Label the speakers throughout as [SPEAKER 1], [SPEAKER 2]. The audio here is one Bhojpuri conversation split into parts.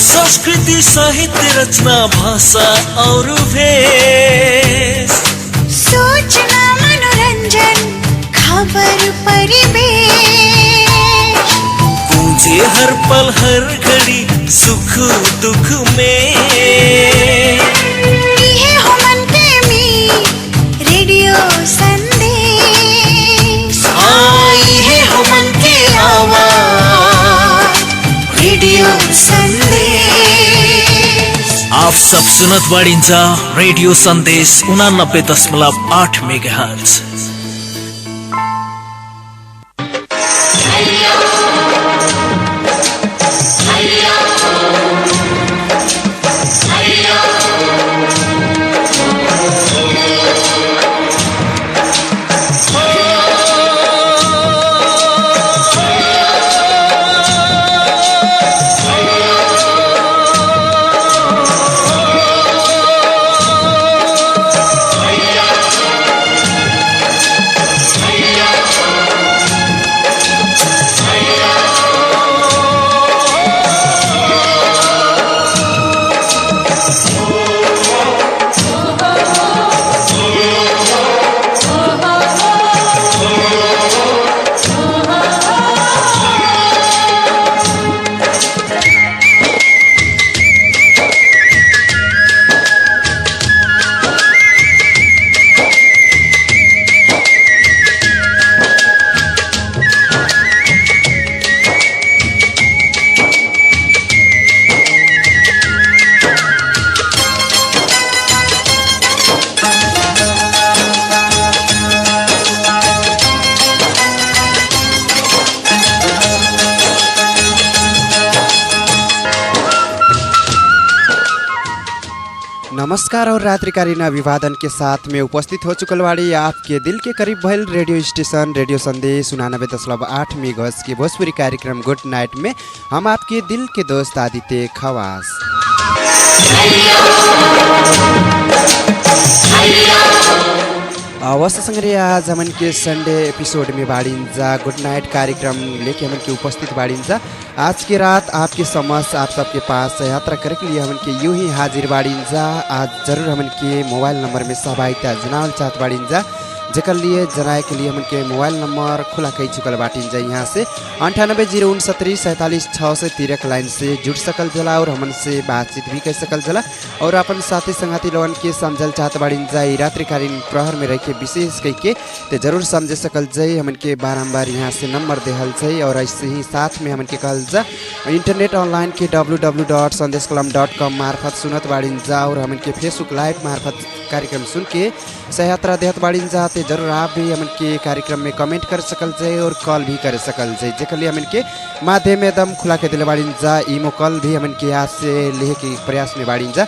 [SPEAKER 1] संस्कृति साहित्य रचना भाषा और भेष,
[SPEAKER 2] सूचना मनोरंजन खबर परिवेश,
[SPEAKER 1] गूंजे हर पल हर घड़ी सुख दुख में।
[SPEAKER 2] ये हो मन के मीत रेडियो संदेश,
[SPEAKER 1] ये हो मन के आवाज
[SPEAKER 2] रेडियो संदेश।
[SPEAKER 1] आप सब सुनत बाड़िन्छ रेडियो संदेश 89.8 मेगाहर्ट्ज।
[SPEAKER 3] नमस्कार और रात्रिकालीन अभिवादन के साथ में उपस्थित हो चुकल बाड़ी आपके दिल के करीब भइल रेडियो स्टेशन रेडियो संदेश 89.8 मेगाहर्ट्ज के भोजपुरी कार्यक्रम गुड नाइट में हम आपके दिल के दोस्त आदित्य खवास। अवश्य संग्रह आज हमन के संडे एपिसोड में बाड़िंजा गुड नाइट कार्यक्रम लेके हमन के उपस्थित बाड़िंजा। आज की रात आपके समक्ष आप सबके पास यात्रा करे के लिए हमन के यूं ही हाजिर बाड़िंजा। आज जरूर हमन के मोबाइल नंबर में सहभागिता जनावल चाहत बाड़िंजा, जेकर लिए जनाए के लिए हमन के मोबाइल नंबर खुला कई चुकल बाटिंजा। यहाँ से 9809647613 लाइन से जुड़ सकल जला और हमन से बातचीत भी कर सकल जला और अपन साथी संगाती लोगन के समझल चाहत बाड़िंजा। रात्रिकालीन प्रहर में रह के विशेष कह के तो जरूर समझ सकल जाए हमन के बारम्बार यहाँ से नंबर देहल जाए। और ऐसे ही साथ में हमन के कहल जा इंटरनेट ऑनलाइन के www.sandeshkalam.com मार्फत सुनत बाड़िंजा और हमन के फेसबुक लाइव मार्फत कार्यक्रम सुन के सहयात्रा देहत बाड़िंजा। ते जरूर आप भी हमन के कार्यक्रम में कमेंट कर सकल जाए और कॉल भी कर सकल जाए, जेकर लिए हमन के माध्यम एकदम खुला के दिले बाड़िंजा। ईमो कॉल भी हमन के आज से लेहे के प्रयास में बाड़िंजा।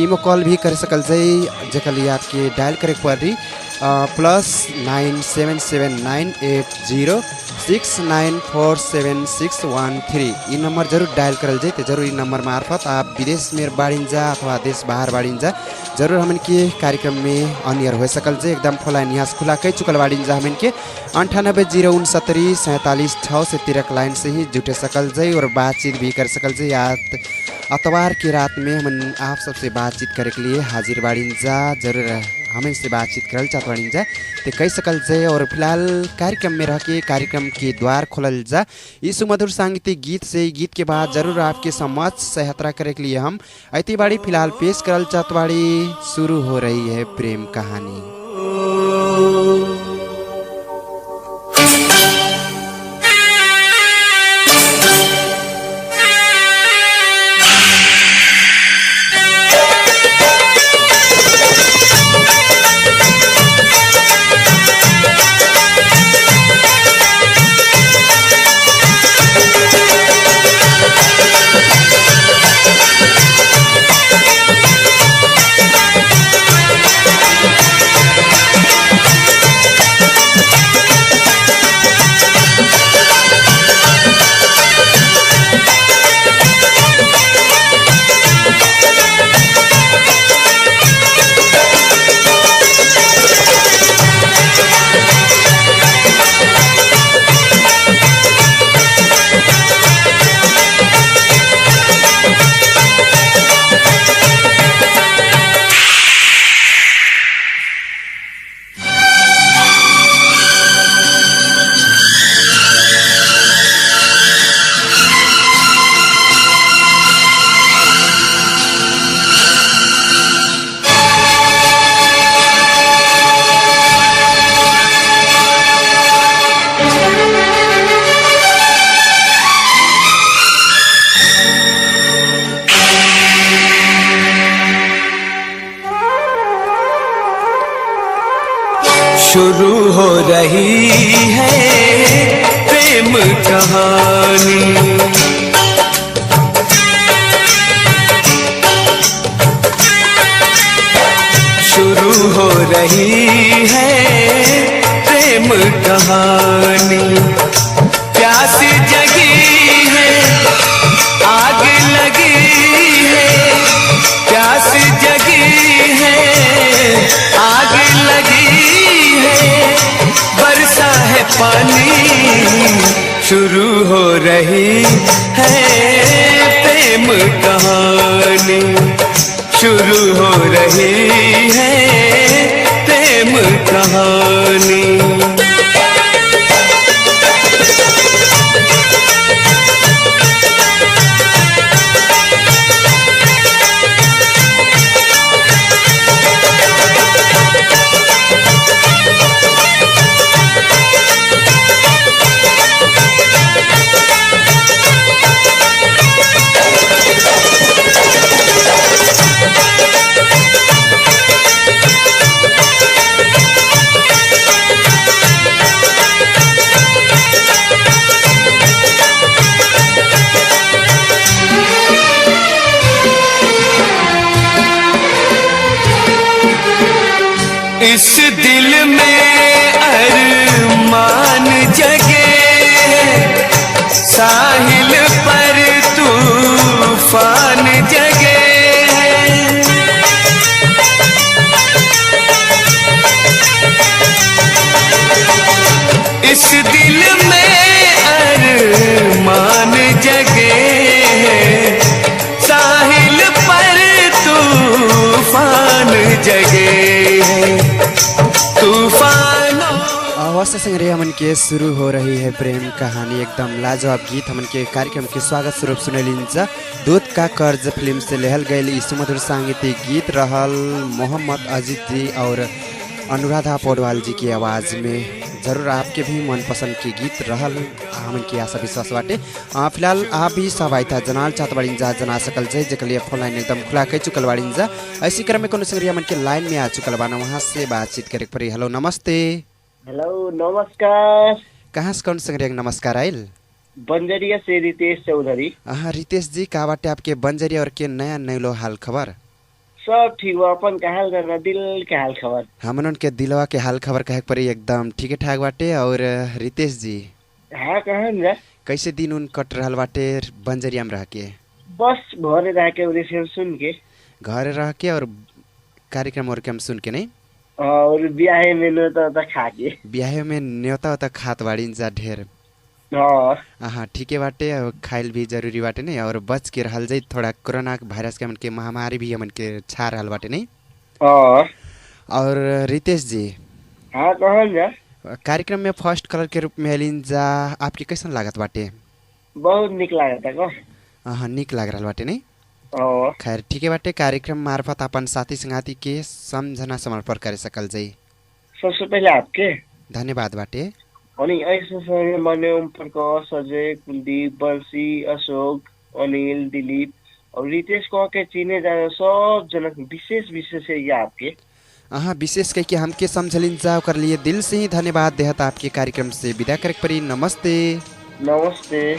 [SPEAKER 3] ईमो कॉल भी कर सकल जाए, जेकर लिए आपके डायल करे पड़ी +977980694761 ये नंबर जरूर डायल करल जाए। तो जरूर इ नंबर मार्फत आप विदेश में बाड़िंजा अथवा देश बाहर बाड़िंजा जरूर हमन के कार्यक्रम में अनियर हो सकल जाए। एकदम फोन यहाँ खुला कई चुकल बाड़िंजा हमन के 9809647613 लाइन से ही जुटे सकल जाए और बातचीत भी कर सकल जाए। अतवार की रात में हम आप सबसे बातचीत करे के लिए हाजिर बाड़िंजा। जरूर हमें से बातचीत करल चाहत बाड़िंजा तो कई सकल जाए। और फिलहाल कार्यक्रम में रह के कार्यक्रम के द्वार खोलल जा इस सुमधुर सांगीतिक गीत से। गीत के बाद जरूर आपके समक्ष सहयात्रा करे के लिए हम ऐती बाड़ी फिलहाल पेश करल चाहत बाड़ी। शुरू हो रही है प्रेम कहानी।
[SPEAKER 1] शुरू हो रही है प्रेम कहानी। शुरू हो रही है प्रेम कहानी। प्यास जगी है, आग लगी है, प्यास जगी है, आग लगी है, बरसा है पानी। शुरू हो रही है प्रेम कहानी। शुरू हो रही है प्रेम कहानी। इस दिल में अरमान जगे, साहिल पर तूफान जगे। इस दिल में अरमान जगे, साहिल पर तूफान जगे।
[SPEAKER 3] अवश्य संग्रह हमन के शुरू हो रही है प्रेम कहानी। एकदम लाजवाब गीत हमन के कार्यक्रम के स्वागत स्वरूप सुनलिन्छ। दूध का कर्ज फिल्म से लेहल गए ई सुमधुर सांगीतिक गीत रहल मोहम्मद अजीत जी और अनुराधा पौडवाल जी की आवाज़ में। जरूर आपके भी मनपसंद के गीत रहल हमन की आशा विश्वास बाटे। फिलहाल आप भी सहभागिता जनाल चाहत बाड़ीन जा जना सकल जय जेके लिए फोन लाइन एकदम खुला कह चुकल बाड़ीन जा। ऐसी क्रम में कोनो संग्रिया मन के लाइन में आ चुकल बाना, वहाँ से बातचीत करे पड़ी। हेलो नमस्ते।
[SPEAKER 4] हेलो नमस्कार।
[SPEAKER 3] कहाँ से कौन संग्रिया नमस्कार आइल?
[SPEAKER 4] बंजरिया से रितेश चौधरी।
[SPEAKER 3] हाँ रितेश जी, का बाटे आपके बंजरिया और के नया नैलो हाल खबर?
[SPEAKER 4] सब ठीक बा, अपन का हाल करना दिल के हाल खबर?
[SPEAKER 3] हमन के दिलवा के हाल खबर कहे पड़ी एकदम ठीक ठाक बाटे। और रितेश जी
[SPEAKER 4] हाँ कहन जा,
[SPEAKER 3] कैसे दिन उन कट रहल बाटे बंजरिया में रह के?
[SPEAKER 4] बस घरे रह के रेडियो सुन के,
[SPEAKER 3] घर रह के और कार्यक्रम और के हम सुन के नहीं,
[SPEAKER 4] और ब्याह में न्योता खा के।
[SPEAKER 3] ब्याह में न्योता उता खात बाड़ीन जा ढेर। हाँ ठीक है बाटे, खाइल भी जरूरी बाटे नहीं, और बच के रहल जाई थोड़ा कोरोना वायरस के हमन के महामारी भी हमन के छा रहल बाटे नहीं। और रितेश जी
[SPEAKER 4] हाँ कहन जा,
[SPEAKER 3] कार्यक्रम में फर्स्ट कलर के रूप में एलिन जा, आपके कैसन लागत बाटे?
[SPEAKER 4] बहुत निक लागता को।
[SPEAKER 3] हाँ निक लाग रहल बाटे नहीं। खैर ठीक है बाटे, कार्यक्रम मार्फत अपन साथी संगाती के समझना समर्पण करे सकल जाई।
[SPEAKER 4] सबसे पहले आपके
[SPEAKER 3] धन्यवाद बाटे।
[SPEAKER 4] अनि ऐसे मैंने ओम प्रकाश, अजय, कुलदीप, बंसी, अशोक, अनिल, दिलीप और रितेश को के चीने जाने सब जनक विशेष है ये आपके।
[SPEAKER 3] हाँ विशेष कह के हमके समझलिन जाओ कर लिए दिल से ही धन्यवाद देहत। आपके कार्यक्रम से विदा करे पड़ी। नमस्ते।
[SPEAKER 4] नमस्ते।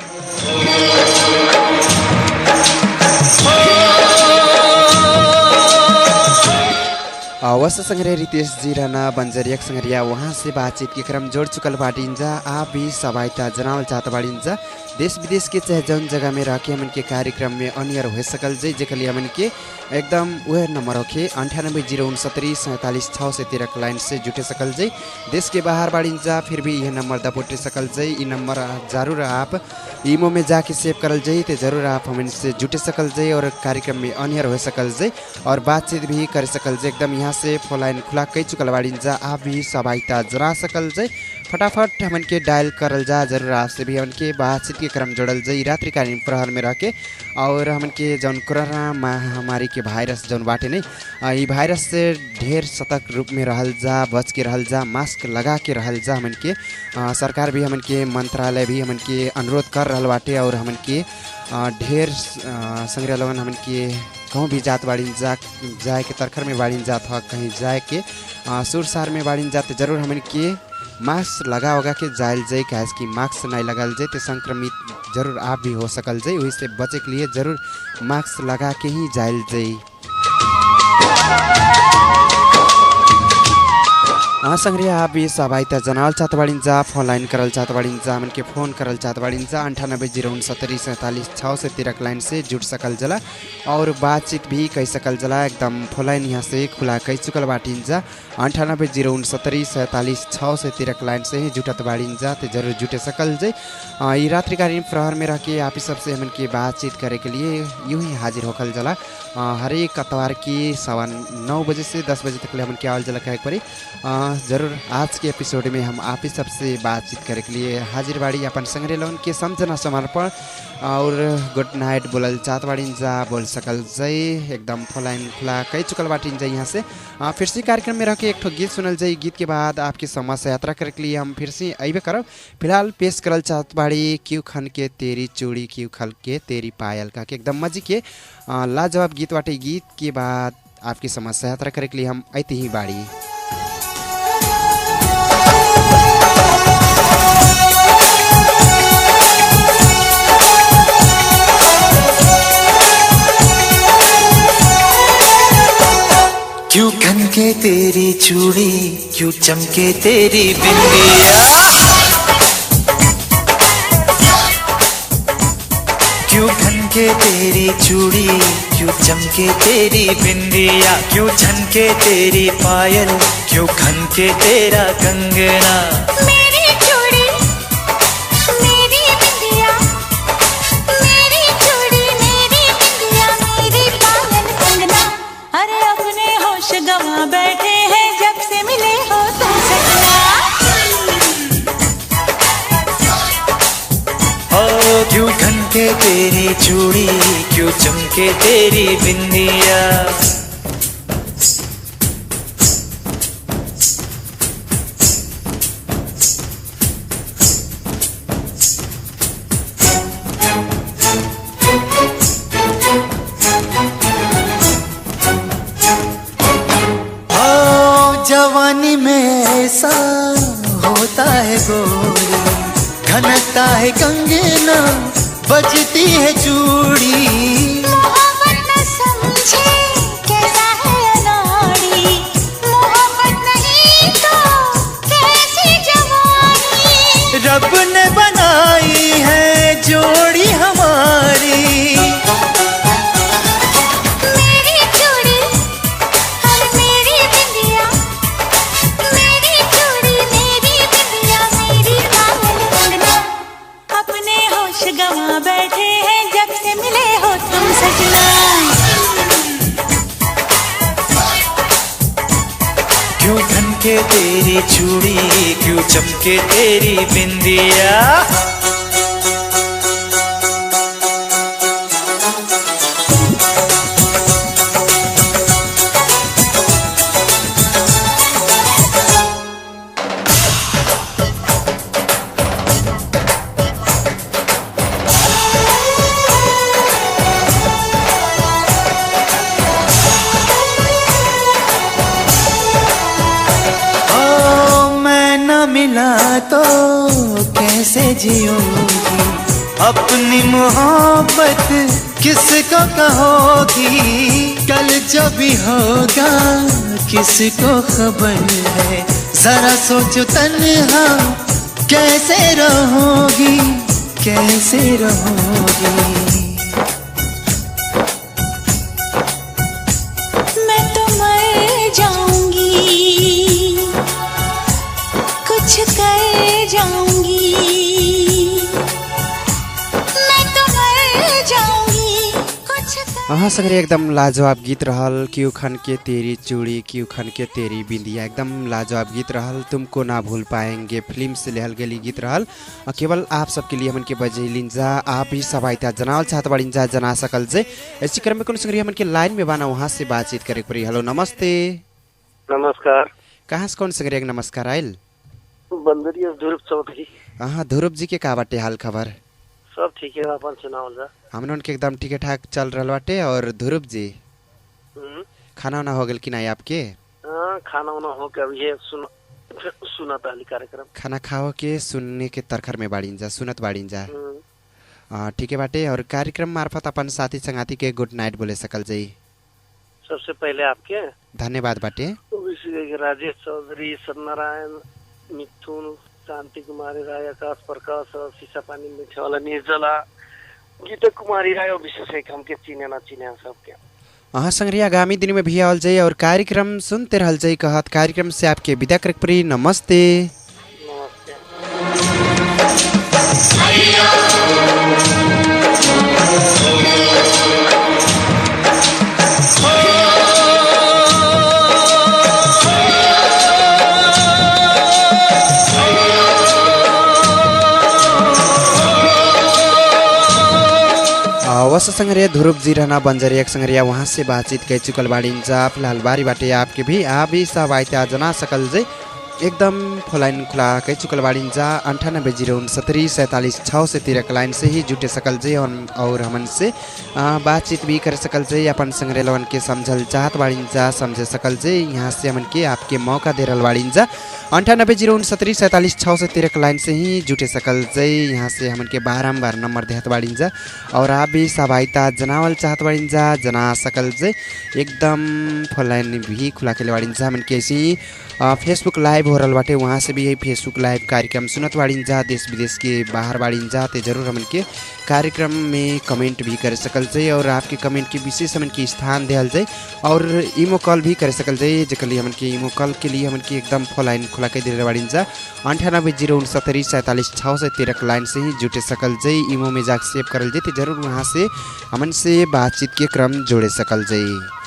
[SPEAKER 3] अवश्य संग्रह रितेश जी रहना बंजरिया संग्रिया, वहाँ से बातचीत के क्रम जोड़ चुकल बाटिंजा। आप भी सहभागिता जनावल चाहत बाटिंजा। देश विदेश के चाहे जौन जगह में रह के हमन के कार्यक्रम में अनियर हो सकल जै, जेके लिए हमन के एकदम वह नंबर रखे 9806974613 लाइन से जुटे सकल जै। देश के बाहर बाटिंजा फिर भी यह नंबर दपोटे सकल जै। ई नंबर जरूर आप ईमो में जाके सेव करल जै, तो जरूर आप हमन से जुटे सकल जै और कार्यक्रम में अनियर हो सकल जै और बातचीत भी कर सकल जै। एकदम यहाँ से फोन लाइन खुला कई चुकल बाटिंजा। आप भी सहभागिता जना सकल जै, फटाफट हमन के डायल करल जा। जरूर आपसे भी हमन के बातचीत के क्रम जोड़ल जाई रात्रिकालीन प्रहर में रह के। और हमन के जौन कोरोना महामारी के वायरस जौन बाटे नहीं, ई वायरस से ढेर सतर्क रूप में रहल जा, बच के रहल जा, मास्क लगा के रहल जा। हमन के सरकार भी हमन के मंत्रालय भी हमन के अनुरोध कर रहल बाटे और हमन के ढेर संग्रह लगन हमन के कहूँ भी जात बाड़ीन जाए के तरखर में बाड़ीन जात हो कहीं जाए के सुरसार में बाड़ीन जाते जरूर हमन के मास्क लगा उगा के जायल जाए काहे कि मास्क नहीं लगाल जाए तो संक्रमित जरूर आप भी हो सकल जाए वही से बचे के लिए जरूर मास्क लगा के ही जायल जाए। संग्रिया आप भी सहभागिता जनावल चाहत बाड़ीन जा फोन लाइन करल चाहत बाड़ीन जा हमन के फोन करल चाहत बाड़ीन जा 98064746 लाइन से जुड़ सकल जला और बातचीत भी कह सकल जला एकदम फोन लाइन यहाँ से खुला कह चुकल बाटीन जा 98064746 लाइन से ही जुटत बाड़ीन जा तो जरूर जुटे सकल जाए। ये रात्रिकालीन प्रहर में रह के आप ही सबसे हमन के बातचीत करे के लिए यूँ ही हाजिर होकल जला हर एक अतवार की 9:15 बजे से 10 बजे तक हमन के आवल जला कहे पड़ी। जरूर आज के एपिसोड में हम आप ही सबसे बातचीत करे के लिए हाजिर बाड़ी अपन संग्रह लोन के समझना समर्पण और गुड नाइट बोलल चाहत बाड़ीन जा बोल सकल जाए एकदम फोलाइन खुला कई चुकल बाटीन जाए यहाँ से फिर से कार्यक्रम में रह के एक ठो गीत सुनल जाए। गीत के बाद आपकी समाज से यात्रा करे के लिए हम फिर से अबे करब। फिलहाल पेश करल चाहत बाड़ी क्यों खन के तेरी चूड़ी क्यों खल के तेरी पायल का के एकदम मजी के लाजवाब गीत बाटे। गीत के बाद आपकी समाज से यात्रा करे के लिए हम आते ही बाड़ी।
[SPEAKER 1] क्यों खनके तेरी चूड़ी क्यों चमके तेरी बिंदिया क्यों खनके तेरी चूड़ी क्यों चमके तेरी बिंदिया क्यों झनके तेरी पायल क्यों खनके तेरा कंगना
[SPEAKER 2] मेरी चूड़ी मेरी बिंदिया मेरी चूड़ी मेरी बिंदिया मेरी पायल कंगना अरे अपने होश गवा बैठे हैं जब से मिले हो तुम सजना
[SPEAKER 1] ओ क्यों खनके तेरी चूड़ी क्यों चमके तेरी बिंदिया। जवानी में ऐसा होता है गोरी घनता है कंगना बजती है चूड़ी
[SPEAKER 2] मोहब्बत न समझे कैसा है अनाड़ी मोहब्बत नहीं तो कैसी जवानी
[SPEAKER 1] रब ने बनाई है जोड़ी हमारी
[SPEAKER 2] मेरी चूड़ी और मेरी बिंदिया मेरी चूड़ी मेरी बिंदिया मेरी पायल कंगना अपने होश गवा बैठे हैं जब से मिले हो तुम सजना
[SPEAKER 1] क्यों खनके तेरी चूड़ी क्यों चमके तेरी बिंदिया। मिला तो कैसे जियोगी अपनी मोहब्बत किसको कहोगी कल जो भी होगा किसको खबर है जरा सोचो तन्हा कैसे रहोगी कैसे रहोगी।
[SPEAKER 2] मैं तो मर जाऊंगी कुछ कर जाऊंगी मैं तो मर जाऊंगी कुछ
[SPEAKER 3] हाँ संग्रह एकदम लाजवाब गीत रहल क्यों खन के तेरी चूड़ी क्यों खन के तेरी बिंदिया एकदम लाजवाब गीत रहल तुमको ना भूल पाएंगे फिल्म से लेहल गली गीत रहल केवल आप सबके लिए हमन के बजैलिन जा आप भी सहायता जनावल चाहत बाड़ीन जा जना सकल जे इसी क्रम में कौन संग्रह हमन के लाइन में बाना वहाँ से बातचीत करे पड़ी। हेलो नमस्ते
[SPEAKER 4] नमस्कार
[SPEAKER 3] कहाँ से कौन संग्रह नमस्कार आयल
[SPEAKER 4] बंदरिया ध्रुव चौधरी।
[SPEAKER 3] हाँ ध्रुव जी के का बाटे हाल खबर
[SPEAKER 5] सब ठीक है, अपन सुनाओ जा।
[SPEAKER 3] हमन के एकदम ठीक ठाक चल रहा बाटे। और ध्रुव जी, खाना वाना हो गल कि नहीं आपके?
[SPEAKER 5] हाँ, खाना वाना हो के अभी सुना पहली कार्यक्रम।
[SPEAKER 3] खाना खाओ के सुनने के तरखर में बाड़ीन जा, सुनत बाड़ीन जा। ठीक है बाटे। और कार्यक्रम मार्फत अपन साथी संगाती के गुड नाइट बोले सकल जाई।
[SPEAKER 5] सबसे पहले आपके
[SPEAKER 3] धन्यवाद बाटे।
[SPEAKER 5] राजेश चौधरी, सत्यनारायण, मिथुन, शांति कुमारी राय, आकाश प्रकाश, शीशा पानी मीठे वाला निर्जला, गीता कुमारी राय और विशेष एक हमके चिने ना चिने सबके।
[SPEAKER 3] हाँ संग्रिया, आगामी दिन में भी आवल जाई और कार्यक्रम सुनते रहल जाई। कहत कार्यक्रम से आपके विदा करक परी। नमस्ते। वस संग्रिया ध्रुव जी रहना बंजरिया संग्रिया वहाँ से बातचीत कह चुकल बाड़ीन जा। फिलहाल बारी बाटे आपके भी भी सब आयते जना सकल जे एकदम फोलाइन खुला कह चुकल बाड़ीन जा। 98096747 से 13 लाइन से ही जुटे सकल जे और हमन से बातचीत भी कर सकल जे। अपन संग्रह लवन के समझल चाहत बाड़ीन जा, समझे सकल जे। यहाँ से हमन के आपके मौका दे रहल बाड़ीन जा। 98096747 से 13 लाइन से ही जुटे सकल जे। यहाँ से हमन के बारम्बार नंबर देहत बाड़ीन जा और आप भी सहायता जनावल चाहत बाड़ीन जा, जना सकल जे। एकदम फोलाइन भी खुला के बाड़ीन जा। हमन के ऐसी फेसबुक लाइव हो रहा बाटे, वहाँ से भी यही फेसबुक लाइव कार्यक्रम सुनत बाड़ीन जा। देश विदेश के बाहर बाड़ीन जा ते जरूर हमन के कार्यक्रम में कमेंट भी कर सकल जाए और आपके कमेंट के विशेष हमन के स्थान दिहल जाए और इमो कॉल भी कर सकल जाए। जेकर लिए हमन के इमो कॉल के लिए हमन के एकदम फोन लाइन खुला के दे बाड़ीन जा। 98096747 से 13 लाइन से ही जुटे सकल जाए। इमो में जाके सेव करल जाए जरूर वहाँ से हमन से बातचीत के क्रम जोड़े सकल जाए।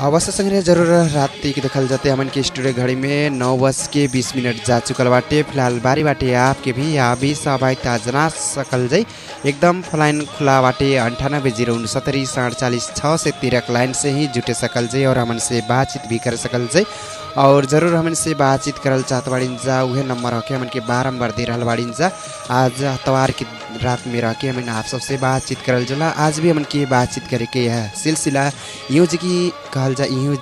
[SPEAKER 3] अवश्य संग्रह जरूर रात की देखल जाते हमन के स्टूडियो घड़ी में 9:20 जा चुकल बाटे। फिलहाल बारी बाटे आपके भी सहभागिता जना सकल जाई। एकदम फलाइन खुला बाटे। 98096747 से 13 लाइन से ही जुटे सकल जाई और हमन से बातचीत भी कर सकल जाई और ज़रूर हमन से बातचीत करल चाहत बाड़ीन जा। वह नंबर रखे हमन के बारम्बार दे रहल बाड़ीन जा। आज इतवार की रात में रह के हमन आप सबसे बातचीत करल जला। आज भी हमन के बातचीत करे के यह सिलसिला यूँ जी की कहल जा, यूँ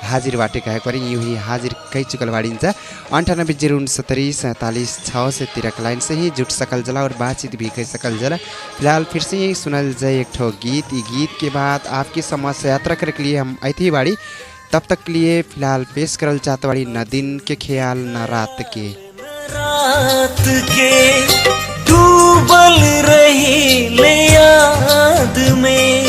[SPEAKER 3] हाजिर बाटे कहे करी यूँ ही हाजिर कई चुकल बाड़ीन जा। 98096747 से 13 लाइन से ही जुट सकल जला और बातचीत भी कर सकल जला। फिलहाल फिर से यही सुनल जाए एक ठो गीत। गीत के बाद आपकी समझ यात्रा करे के लिए हम आई बाड़ी। तब तक के लिए फिलहाल पेश करल चाहत बाड़ी न दिन के ख्याल न रात के।
[SPEAKER 1] डूबल रही ले याद में,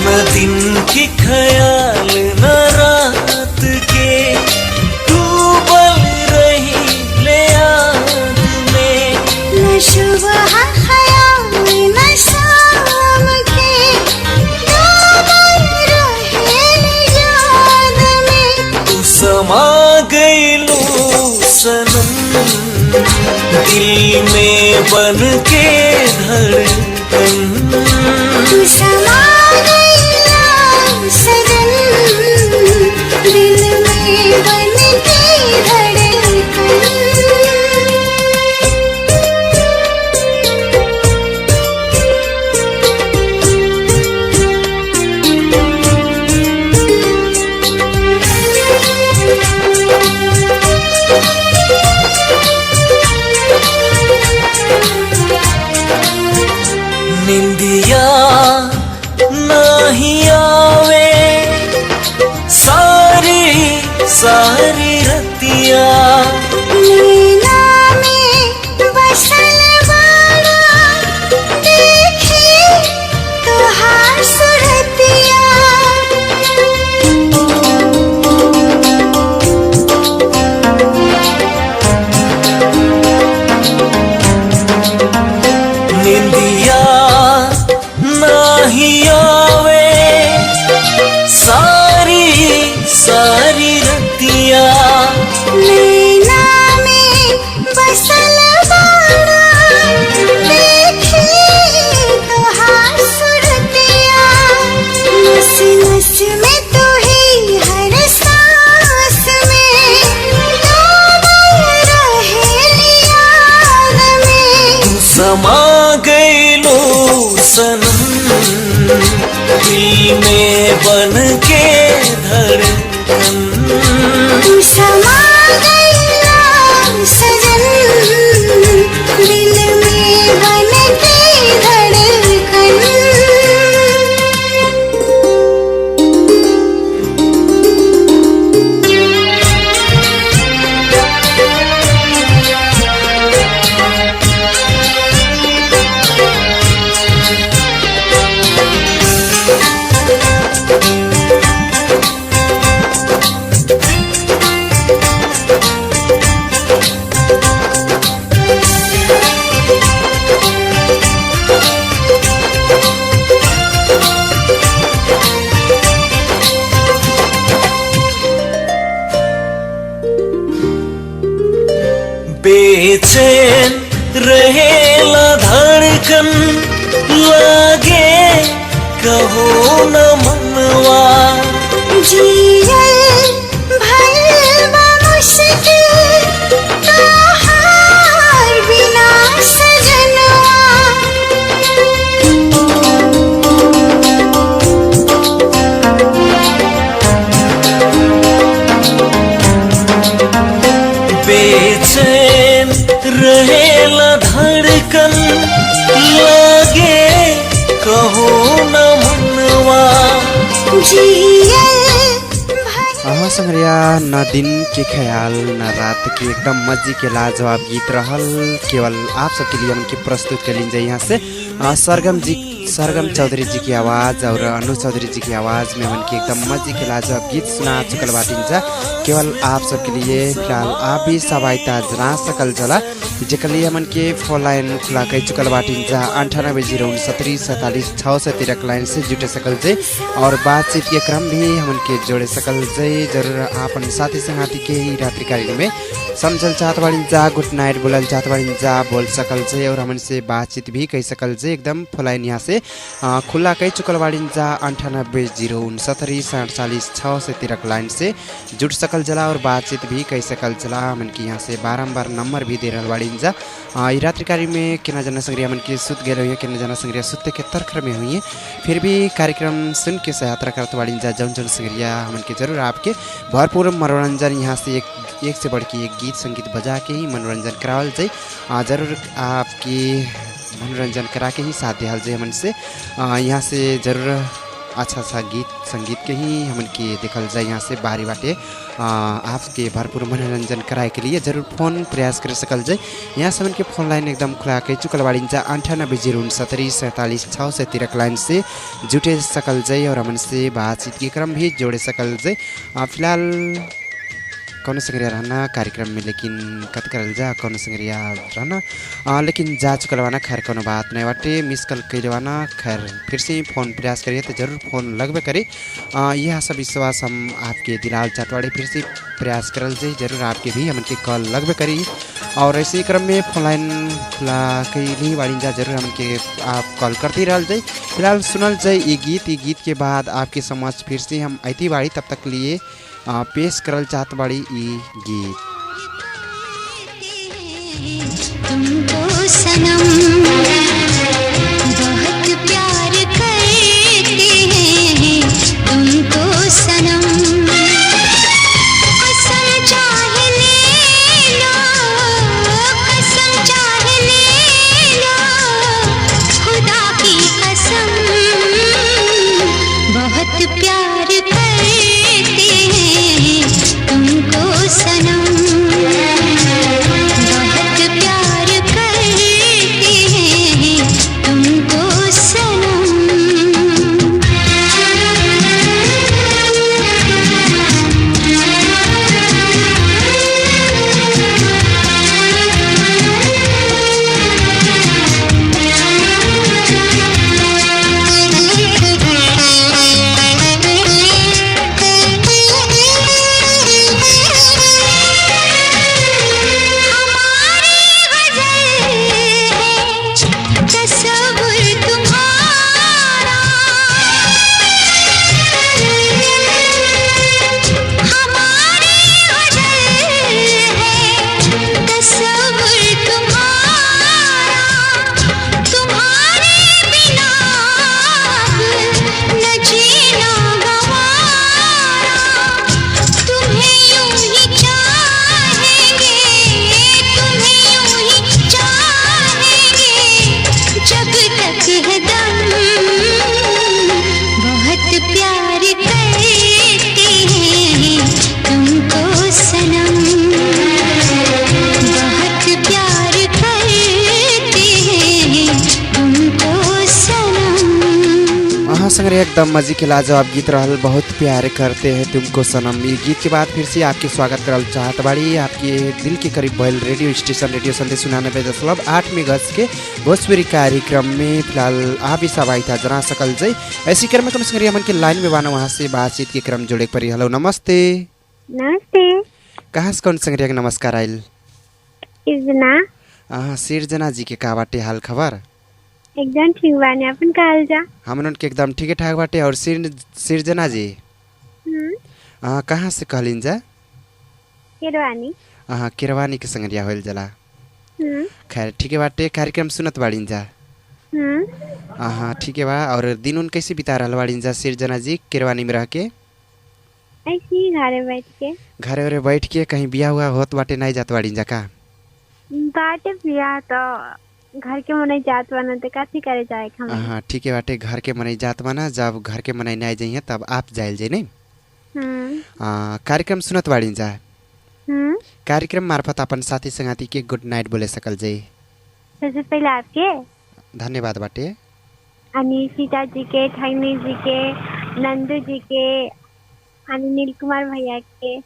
[SPEAKER 1] न दिन की ख्याल न रात के, डूबल रही ले याद में।
[SPEAKER 2] न सुबह ख्याल न शाम के, डूबल रहे याद में।
[SPEAKER 1] तू समा गईलू सनम दिल में बन के धड़कन।
[SPEAKER 2] तू समा गया सजन दिल में बन के धड़कन।
[SPEAKER 1] निंदिया नहीं आवे सारी सारी रतिया।
[SPEAKER 2] नीला में बसल बाड़ा देखे तुहार सुरतिया।
[SPEAKER 1] निंदिया नहीं आवे सारी सारी रतिया।
[SPEAKER 2] नैना
[SPEAKER 1] दिल में बन के धड़कन
[SPEAKER 2] तू समा गया सजन दिल में बन के धड़कन।
[SPEAKER 1] बेचैन रहेला धड़कन लागे कहो न मनवा
[SPEAKER 2] जियल भइल बा मुश्किल तोहार बिना सजनवा।
[SPEAKER 1] बेचैन रहेला धड़कन लागे कहो न मनवा
[SPEAKER 3] आहा संग्रिया न दिन के ख्याल न रात के एकदम मजे के लाजवाब गीत रहल केवल आप सबके लिए उनकी प्रस्तुत कर लीजिए यहाँ से सरगम चौधरी जी की आवाज़ और अनु चौधरी जी की आवाज़ में उनकी एकदम मजे के लाजवाब गीत सुना चुकल बाटिन्छ केवल आप सबके लिए। फिलहाल आप भी सहायता जना सकल जला जेकर लिए मन के फोन लाइन खुला कई चुकल बाटिन्छ 98064746 लाइन से जुटे सकल जे और बातचीत के क्रम भी हमन के जोड़े सकल जे। जरूर आपन साथी संगाती के ही रात्रि कार्य में समझल चाहत बाड़ी जा गुड नाइट बोलल चाहत बाड़ी जा बोल सकल जे और हमन से बातचीत भी कई सकल जे एकदम फोलाइन यहाँ से खुला कई चुकल बाड़ी जा 98064746 लाइन से जुट सकल जला और बातचीत भी कई सकल जला। हमन की यहाँ से बारम्बार नंबर भी दे रहा बाड़ी जा रात्रि कार्य में केना जना संग्रिया मन की सुत गए हुई केना जना संग्रिया सुते के तरखर में हुई है फिर भी कार्यक्रम सुन के यात्रा करते बाड़ी जा जौन जौन संग्रिया हमन के जरूर आपके भरपूर मनोरंजन यहाँ से एक से बढ़ के एक गीत संगीत बजा के ही मनोरंजन करावल जाए। जरूर आपकी मनोरंजन करा के ही साथ दिहाल जाए हमन से यहाँ से जरूर अच्छा गीत संगीत के ही हमन के देखल जाए यहाँ से बारी बाटे आपके भरपूर मनोरंजन कराए के लिए जरूर फोन प्रयास कर सकल जाए। यहाँ से हमन के फोन लाइन एकदम खुला के चुकल बाड़ी 98064746 लाइन से जुटे सकल जाए और हमन से बातचीत के क्रम भी जोड़े सकल जाए। फिलहाल कौन संग्रिया रहना कार्यक्रम में लेकिन कत करल जा कौन संग्रिया रहना लेकिन जा चुकलवाना खैर कोनो बात नहीं बाटे मिस कल कैलवाना खैर फिर से फ़ोन प्रयास करिए तो ज़रूर फ़ोन लगबे करे। यह सब विश्वास हम आपके दिलाल चाटवाड़े फिर से प्रयास करल जाए जरूर आपके भी हमन के कॉल लगबे करी और ऐसे क्रम में फोन लाइन खुला कैली बाड़ी जा जरूर हमन के आप कॉल करते रहल जाए। फिलहाल सुनल जाए ये गीत के बाद आपके समझ फिर से हम ऐती बाड़ी तब तक लिए पेश करल चाहत बाड़ी ई गीत।
[SPEAKER 2] तुमको सनम बहुत प्यार करते हैं तुमको सनम कसम चाह लेना खुदा की कसम बहुत प्यार करते हैं तुमको सनम बहुत प्यार करते हैं
[SPEAKER 3] संग्रह एकदम मजी के लाजवाब गीत रहल, बहुत प्यार करते हैं तुमको सनम। ये गीत के बाद फिर से आपके स्वागत करल चाहत बाड़ी आपके दिल के करीब भइल रेडियो स्टेशन रेडियो संदेश 99.8 मेगाहर्ट्ज के भोजपुरी कार्यक्रम में। फिलहाल आप ही सब आई था जना सकल जय ऐसी क्रम में कौन संग्रह मन के लाइन में बाना वहाँ से बातचीत के क्रम जोड़े परी। हेलो नमस्ते।
[SPEAKER 2] नमस्ते।
[SPEAKER 3] कहाँ से कौन संग्रह के नमस्कार आइल? सिरजना जी के का बाटे हाल खबर?
[SPEAKER 2] एकदम ठीक बानी, अपन का हाल जा?
[SPEAKER 3] हमन के एकदम ठीक ठाक बाटे। और सिरजना जी कहाँ से कहलिन जा?
[SPEAKER 2] केरवानी।
[SPEAKER 3] केरवानी के संगरिया होइल जला। खैर ठीक है बाटे, कार्यक्रम सुनत बाड़ीन जा? ठीक है बा। और दिन उन कैसे बिता रहल बाड़ीन जा सिरजना जी केरवानी में रह के?
[SPEAKER 2] ऐसे ही घरे
[SPEAKER 3] बैठ के कहीं बिया हुआ होत बाटे नहीं जात बाड़ीन जा का?
[SPEAKER 2] बाटे बिया तो घर के मनाई जात बना तो काफी करे जाए हम।
[SPEAKER 3] ठीक है बाटे, घर के मनाई जात बना, जब घर के मनाई नहीं जाइए तब आप जाइल जाए नहीं। कार्यक्रम सुनत बाड़ीन जा? कार्यक्रम मार्फत अपन साथी संगाती के गुड नाइट बोले सकल जाए।
[SPEAKER 2] सबसे पहले आपके
[SPEAKER 3] धन्यवाद बाटे।
[SPEAKER 2] अनि सीता जी के, ठगनी जी के, नंदू जी के, अनि नील कुमार भैया के,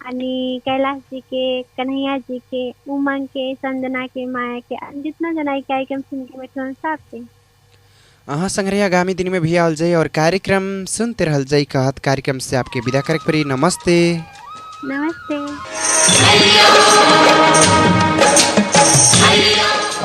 [SPEAKER 2] अनि कैलाश जी के, कन्हैया जी के, उमंग के, संजना के, माया के, जितना जना कार्यक्रम सुन के बैठे सब के।
[SPEAKER 3] संग्रह आगामी दिन में भी आल जाए और कार्यक्रम सुनते रहल जाए कहत कार्यक्रम से आपके विदा करे परी। नमस्ते।
[SPEAKER 2] नमस्ते।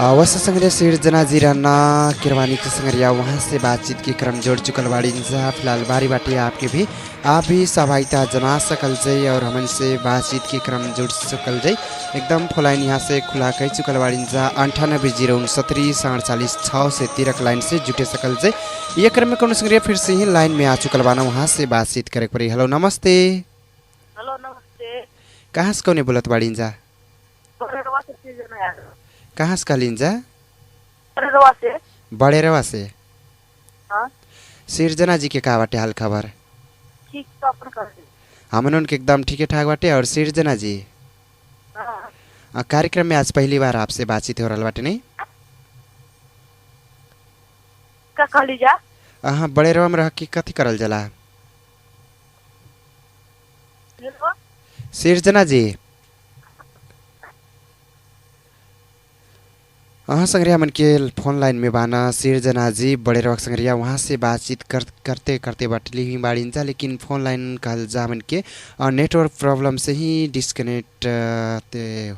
[SPEAKER 3] वैसे संग्रह सिरजना जी रहना किरवानी के संग्रह वहाँ से बातचीत के क्रम जोड़ चुकल बाड़ी। फिलहाल बारी बाटे आपके भी आप भी सहभागिता जना सकल जाए और हमन से बातचीत के क्रम जुड़ सकल जाए। एकदम फोलाइन यहाँ से खुला कह चुकल बाड़ी 9809674746 से 13 लाइन से जुटे सकल जाए। ये क्रम में कौन संग्रह फिर से ही लाइन में आ चुकल बाना वहाँ से बातचीत करे पड़ी। हेलो नमस्ते।
[SPEAKER 5] हेलो नमस्ते।
[SPEAKER 3] कहाँ से कौन बोलत बाड़ी जा? कहाँ से कहलिन जा? बड़ेरवा से। सिरजना जी के का बाटे हाल खबर?
[SPEAKER 5] ठीक तो अपन कर दे।
[SPEAKER 3] हमन के एकदम ठीक ठाक बाटे। और सिरजना जी कार्यक्रम में आज पहली बार आपसे बातचीत हो रहा बाटे नहीं?
[SPEAKER 5] का कहली जा?
[SPEAKER 3] बड़ेरवा में रह के कथी करल जला? सिरजना जी संग्रह मन के फोन लाइन में बाना सिरजना जी बड़े रवक संग्रह वहाँ से बातचीत करते करते बाटली ही बाड़ीन जा, लेकिन फोन लाइन कहल जा मन के नेटवर्क प्रॉब्लम से ही डिस्कनेक्ट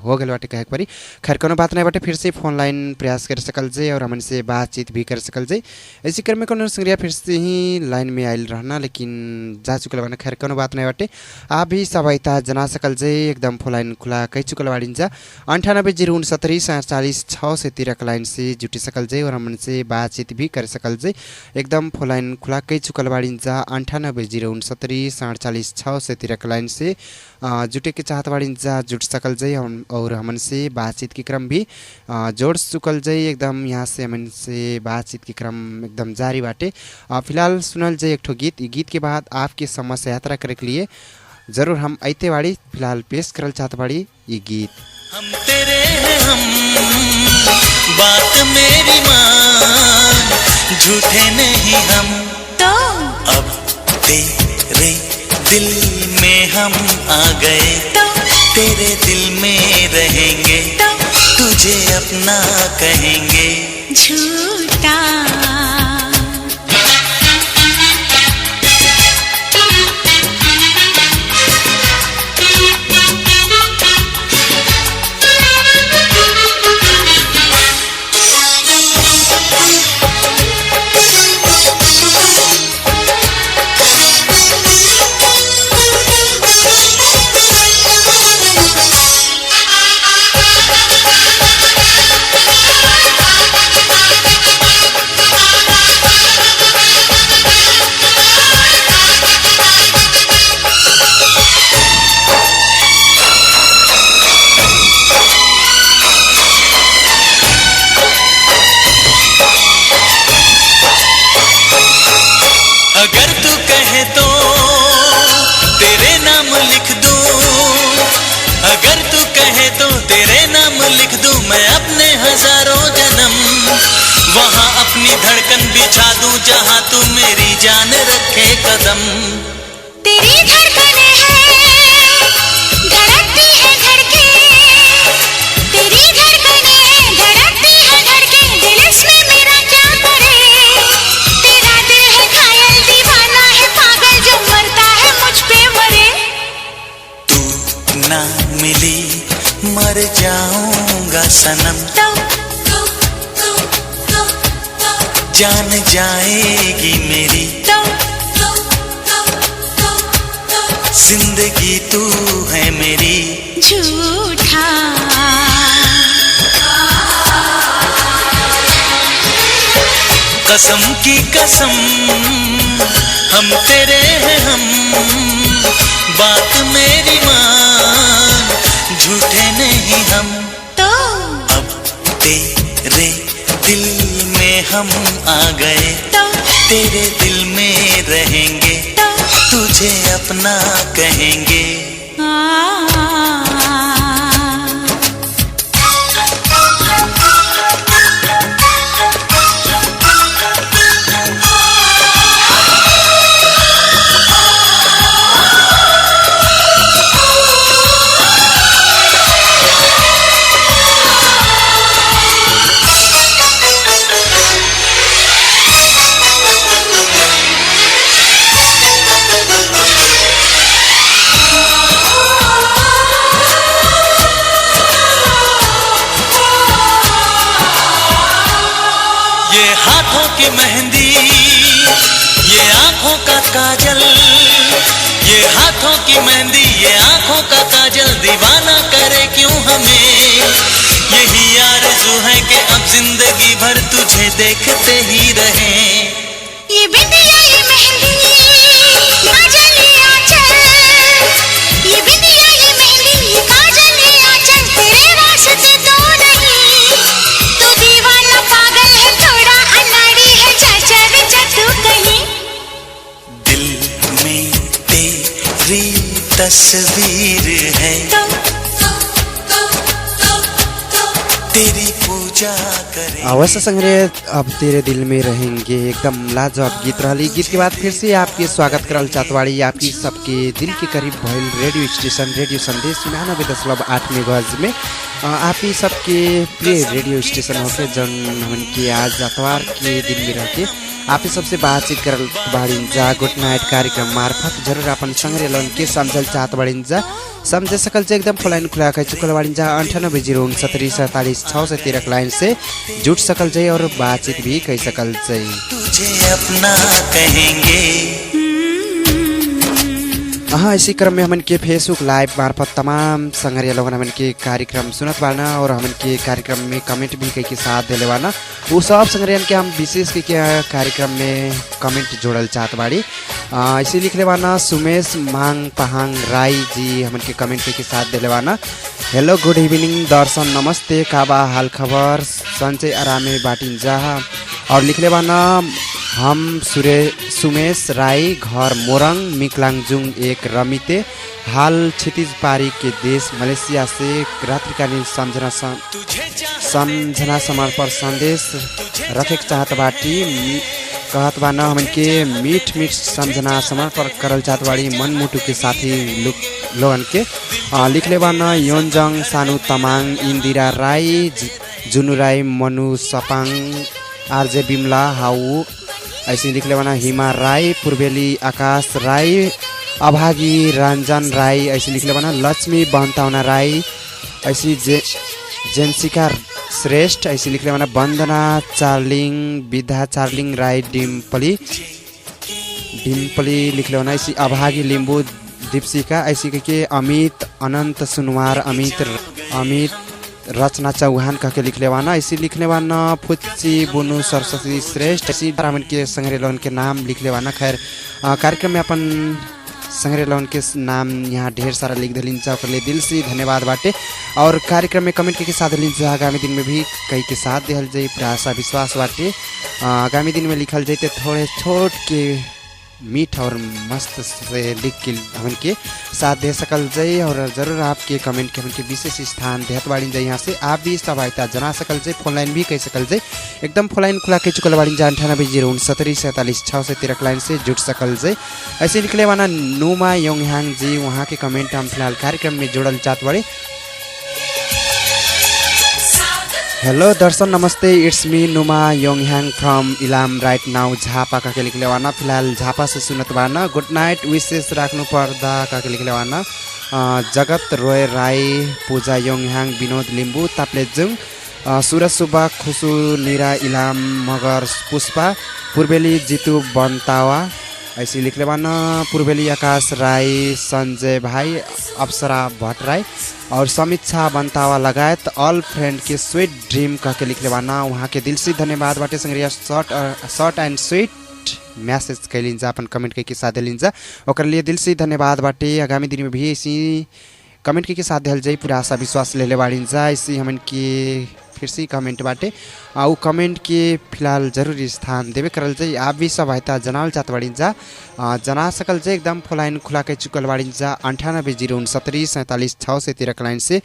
[SPEAKER 3] हो गए बाटे कहे परी। खैर कोनो बात नहीं बाटे, फिर से फोन लाइन प्रयास कर सकल जाए और हमन से बातचीत भी कर सकल जाए। इसी क्रम में कोनो संग्रह फिर से ही लाइन में आयल रहना लेकिन जा चुकल बाना। खैर कोनो बात नहीं बाटे, आप भी सहभागिता जना सकल जाए। एकदम फोन लाइन खुला कह चुकल बाड़ीन जा 9809674746 से 13 लाइन से जुटी सकल जाए और हमन से बातचीत भी कर सकल जाए। एकदम फोन लाइन खुला कई चुकल बाड़ीन जा 9809674746 से 13 लाइन से जुटे के चाहत बाड़ीन जा जुट सकल जाए और हमन से बातचीत के क्रम भी जोड़ चुकल जाए। एकदम यहाँ से हमन से बातचीत के क्रम एकदम जारी बाटे। फिलहाल सुनल जाए एक ठो गीत। गीत के बाद आपके समस्या यात्रा करे के लिए जरूर हम आते बाड़ी। फिलहाल पेश करल चाहत बाड़ी ये गीत।
[SPEAKER 1] हम तेरे हैं हम बात मेरी मान, झूठे नहीं हम
[SPEAKER 2] तो
[SPEAKER 1] अब तेरे दिल में हम आ गए तो तेरे दिल में रहेंगे तो तुझे अपना कहेंगे
[SPEAKER 2] झूठा
[SPEAKER 1] वहाँ अपनी धड़कन बिछा दूं जहाँ तू मेरी जान रखे कदम।
[SPEAKER 2] तेरी धड़कने हैं धड़कती है धड़के, तेरी धड़कने धड़कती है धड़के, दिल इसमें मेरा क्या करे। तेरा दिल है घायल दीवाना है पागल जो मरता है मुझ पे मरे।
[SPEAKER 1] तू ना मिली मर जाऊंगा सनम, जान जाएगी मेरी जिंदगी तू है मेरी।
[SPEAKER 2] झूठा
[SPEAKER 1] कसम की कसम हम तेरे हैं हम, बात मेरी मान झूठे नहीं हम।
[SPEAKER 2] तो
[SPEAKER 1] अब तेरे दिल में हम आ गए,
[SPEAKER 2] तो
[SPEAKER 1] तेरे दिल में रहेंगे, तुझे अपना कहेंगे। ये हाथों की मेहंदी, ये आंखों का काजल, ये हाथों की मेहंदी, ये आंखों का काजल दीवाना करे क्यों हमें। यही आरज़ू है कि अब जिंदगी भर तुझे देखते ही रहें।
[SPEAKER 2] ये बिंदिया ये मेहंदी काजल ये आंचल, ये बिंदिया ये मेहंदी ये काजल ये आंचल, तेरे वास्ते तो नहीं। तू दीवाना पागल है थोड़ा अनाड़ी है, चर्चा तू कहीं।
[SPEAKER 1] दिल में तेरी तस्वीर है, तेरी पूजा करें।
[SPEAKER 3] अवश्य संग्रह अब तेरे दिल में रहेंगे, एकदम लाजवाब गीत रही। गीत के बाद फिर से आपके स्वागत करल चाहतवाड़ी आपकी सबके दिल के करीब भइल रेडियो स्टेशन रेडियो संदेश 99.8 मेगाहर्ट्ज में। आप ही सबके प्रिय रेडियो स्टेशन होके जन हमन के आज अतवार के दिन में रहके आप ही सबसे बातचीत करल बाड़िंजा गुड नाइट कार्यक्रम मार्फत जरूर अपन संग्रह लन के समझल चाहत बाड़िंजा समझे सकल से एकदम फोलाइन खुला कर चुकल बाड़िंजा 980646 लाइन से जुट सकल जाए और बातचीत भी कह सकल जाए।
[SPEAKER 1] तुझे अपना कहेंगे।
[SPEAKER 3] हाँ, इसी क्रम में हमन के फेसबुक लाइव मार्फत तमाम संगरिया लोगन हमन के कार्यक्रम सुनत बाना और हमन के कार्यक्रम में कमेंट भी कई के साथ दिले बाना। वो सब संगरियन के हम विशेष के कार्यक्रम में कमेंट जोड़ल चाहत बाड़ी। इसी लिख ले बाना सुमेश मांग पहांग राई जी हमन के कमेंट के साथ दिले बाना। हेलो गुड इवनिंग दर्शन नमस्ते काबा हाल खबर संजय आरामे बाटिंजा और लिख ले बाना हम सुमेश राई घर मोरंग मिकलांगजुंग एक रमिते हाल क्षितिज पारी के देश मलेशिया से रात्रिकालीन समझना समर्पण संदेश रखे चाहत बाटी कहत बाना हमन के मीठ समझना समर्पण करल चाहत बाड़ी मनमुटु के साथी लोगन के लिख ले बाना योनजंग सानु तमाङ इंदिरा राई जुनु राई मनु सपाङ आरजे बिमला हाउ ऐसे लिख ले बना हिमा राई पूर्वेली आकाश राई अभागी रंजन राई ऐसे लिख ले बना लक्ष्मी बहंतावना राई ऐसी जेंसिका श्रेष्ठ ऐसे लिख ले बना वंदना चार्लिंग विद्या चार्लिंग राई डिम्पली लिख ले बना ऐसी अभागी लिंबू दीपशिका ऐसी के अमित अनंत सुनवार अमित रचना चौहान कह के लिख लेवाना इसी लिख लेवाना फुच्ची बुनु सरस्वती श्रेष्ठ इसी ब्राह्मण के संग्रह लोन के नाम लिख लेवाना। खैर कार्यक्रम में अपन संग्रह लोन के नाम यहाँ ढेर सारा लिख दिलिन्छ ओकरले दिल से धन्यवाद बाटे और कार्यक्रम में कमेंट के साथ लिन्छ आगामी दिन में भी कई के साथ दिहल जाए आशा विश्वास बाटे आगामी दिन में लिखल जाते थोड़े छोट के मीठ और मस्त से लिख के हमन के साथ दे सकल जाए। और ज़रूर आपके कमेंट के हमन के विशेष स्थान देहत बाड़ी जाए। यहाँ से आप भी सहायता जना सकल जाए, फोन लाइन भी कह सकल जाए। एकदम फोन लाइन खुला के चुकल बाड़ी जा 98 069 47 46 लाइन से जुड़ सकल जाए। ऐसे निकले वाला नुमा योंगहांग जी, वहाँ के कमेंट हम फिलहाल कार्यक्रम में जोड़ल चाहत बड़े। हेलो दर्शन नमस्ते, इट्स मी नुमा योंगहांग फ्रॉम इलाम राइट नाउ झापा का के लिखले वाना। फिलहाल झापा से सुनत बाना। गुड नाइट विशेष राख्नु पर्दा का के लिखले वाना। जगत रोय राई, पूजा योंगहांग, विनोद लिम्बू, ताप्लेजुङ, सूरज सुब्बा, खुसु निरा, इलाम मगर, पुष्पा पूर्वेली, जितु बनतावा ऐसे लिखले बाना। पूर्वेली आकाश राई, संजय भाई, अप्सरा भट्टराई और समीक्षा बनतावा लगायत ऑल फ्रेंड के स्वीट ड्रीम कह के लिखले बाना। वहाँ के दिल से धन्यवाद बाटे। संग्रिया शॉर्ट एंड स्वीट मैसेज कैलिन्छ, अपन कमेंट के साथ दिलिन्छ, ओकर लिए दिल से धन्यवाद बाटे। आगामी दिन में भी इसी कमेंट के साथ दिल जाए, पूरा आशा विश्वास ले बाड़िन्छ। इसी हमन के फिर से कमेंट बाटे और कमेंट के फिलहाल जरूरी स्थान देवे करल जाए। आप भी सहायता जनावल चाहत बाड़िन्छ, जना सकल जाए। एकदम फोलाइन खुला के चुकल बाड़िन्छ 98 069 47 613 लाइन से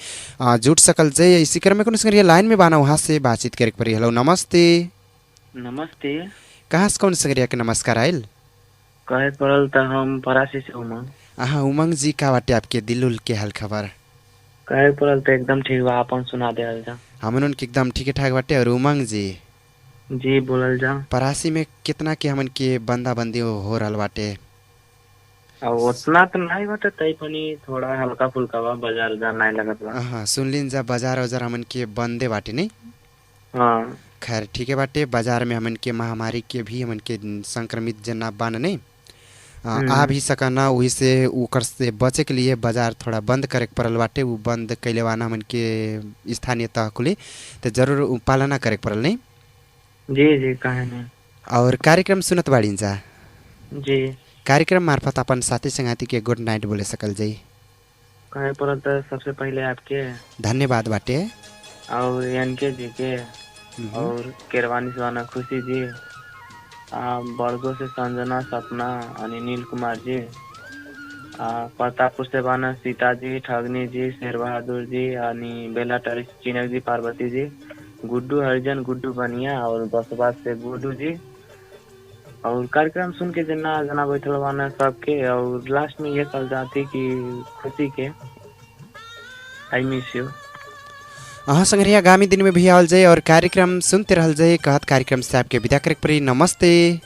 [SPEAKER 3] जुट सकल जाए। इसी क्रम में कुछ लाइन में बाना, वहाँ से बातचीत करे पड़ी। हेलो नमस्ते।
[SPEAKER 6] नमस्ते,
[SPEAKER 3] कहाँ से कौन संग्रिया के नमस्कार आयल?
[SPEAKER 6] कहे पड़ल तो हम परासी से उमंग।
[SPEAKER 3] हाँ उमंग जी, का बाटे आपके दिल के हाल खबर?
[SPEAKER 6] कहे पड़ल तो एकदम ठीक बा, अपन सुना दे जा।
[SPEAKER 3] हमन के एकदम ठीक ठाक बाटे। और उमंग जी
[SPEAKER 6] बोलल जा।
[SPEAKER 3] परासी में कितना के हमन के बंदा बंदी हो रहल बाटे?
[SPEAKER 6] अब उतना तो नहीं बाटे, तई पनि थोड़ा हल्का फुल्का बा, बाजार जा नहीं लगत बा।
[SPEAKER 3] हाँ सुनलिन जा बाजार वजार हमन के बंदे बाटे नहीं।
[SPEAKER 6] हाँ
[SPEAKER 3] खैर ठीक है बाटे। बाजार में हमन के महामारी के भी हमन के संक्रमित जना बान नहीं आ भी सकना, वही से ओकर से बचे के लिए बाजार थोड़ा बंद करे पड़ल बाटे। वो बंद कैले वाना हमन के स्थानीय तहकुले तो जरूर पालना करे पड़ल नहीं।
[SPEAKER 6] जी कहे नहीं।
[SPEAKER 3] और कार्यक्रम सुनत बाड़ी जा
[SPEAKER 6] जी,
[SPEAKER 3] कार्यक्रम मार्फत अपन साथी संगाती के गुड नाइट बोले सकल जाई।
[SPEAKER 6] कहे पड़ल तो सबसे पहले आपके
[SPEAKER 3] धन्यवाद बाटे।
[SPEAKER 6] और एनके जी के और केरवानी से वाना खुशी जी, बड़गो से संजना, सपना अनि नील कुमार जी, प्रतापपुर से बाना सीता जी, ठगनी जी, शेर बहादुर जी अनि बेलाटारी चिनक जी, पार्वती जी, गुड्डू हरिजन, गुड्डू बनिया और बसवास से गुड्डू जी। और कार्यक्रम सुन के जना जना बैठल बाना सबके। और लास्ट में ये कल जाती कि खुशी के आई मिस यू।
[SPEAKER 3] हाँ संग्रिया, आगामी दिन में भी आवल जाए और कार्यक्रम सुनते रहल जाए। कहत कार्यक्रम से आपके विदा करे पड़ी। नमस्ते।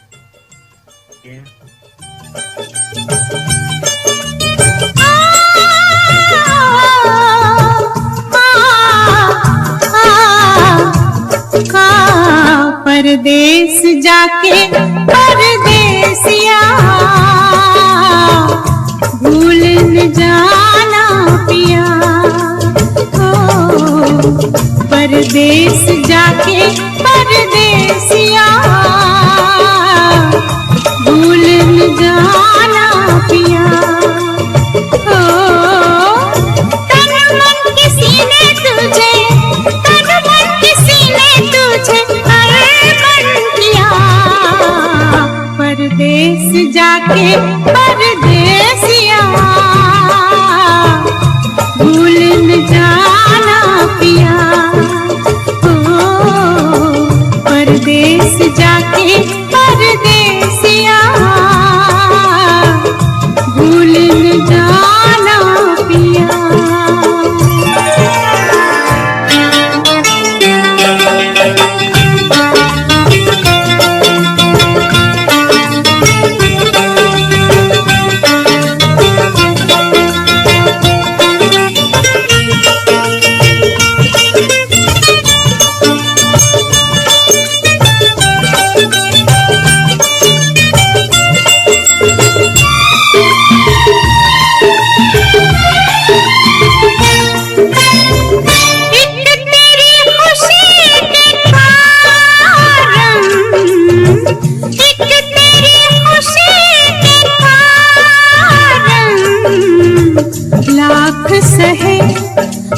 [SPEAKER 2] परदेस जाके परदेसिया भूल न जाना पिया। परदेस जाके परदेसिया भूल न जाना पिया। तन मन किसी ने तुझे, तन मन किसी ने तुझे अर्पण किया। परदेस जाके परदेसिया भूल न जाना पिया। परदेस जाके परदेसिया भूल न जाना पिया।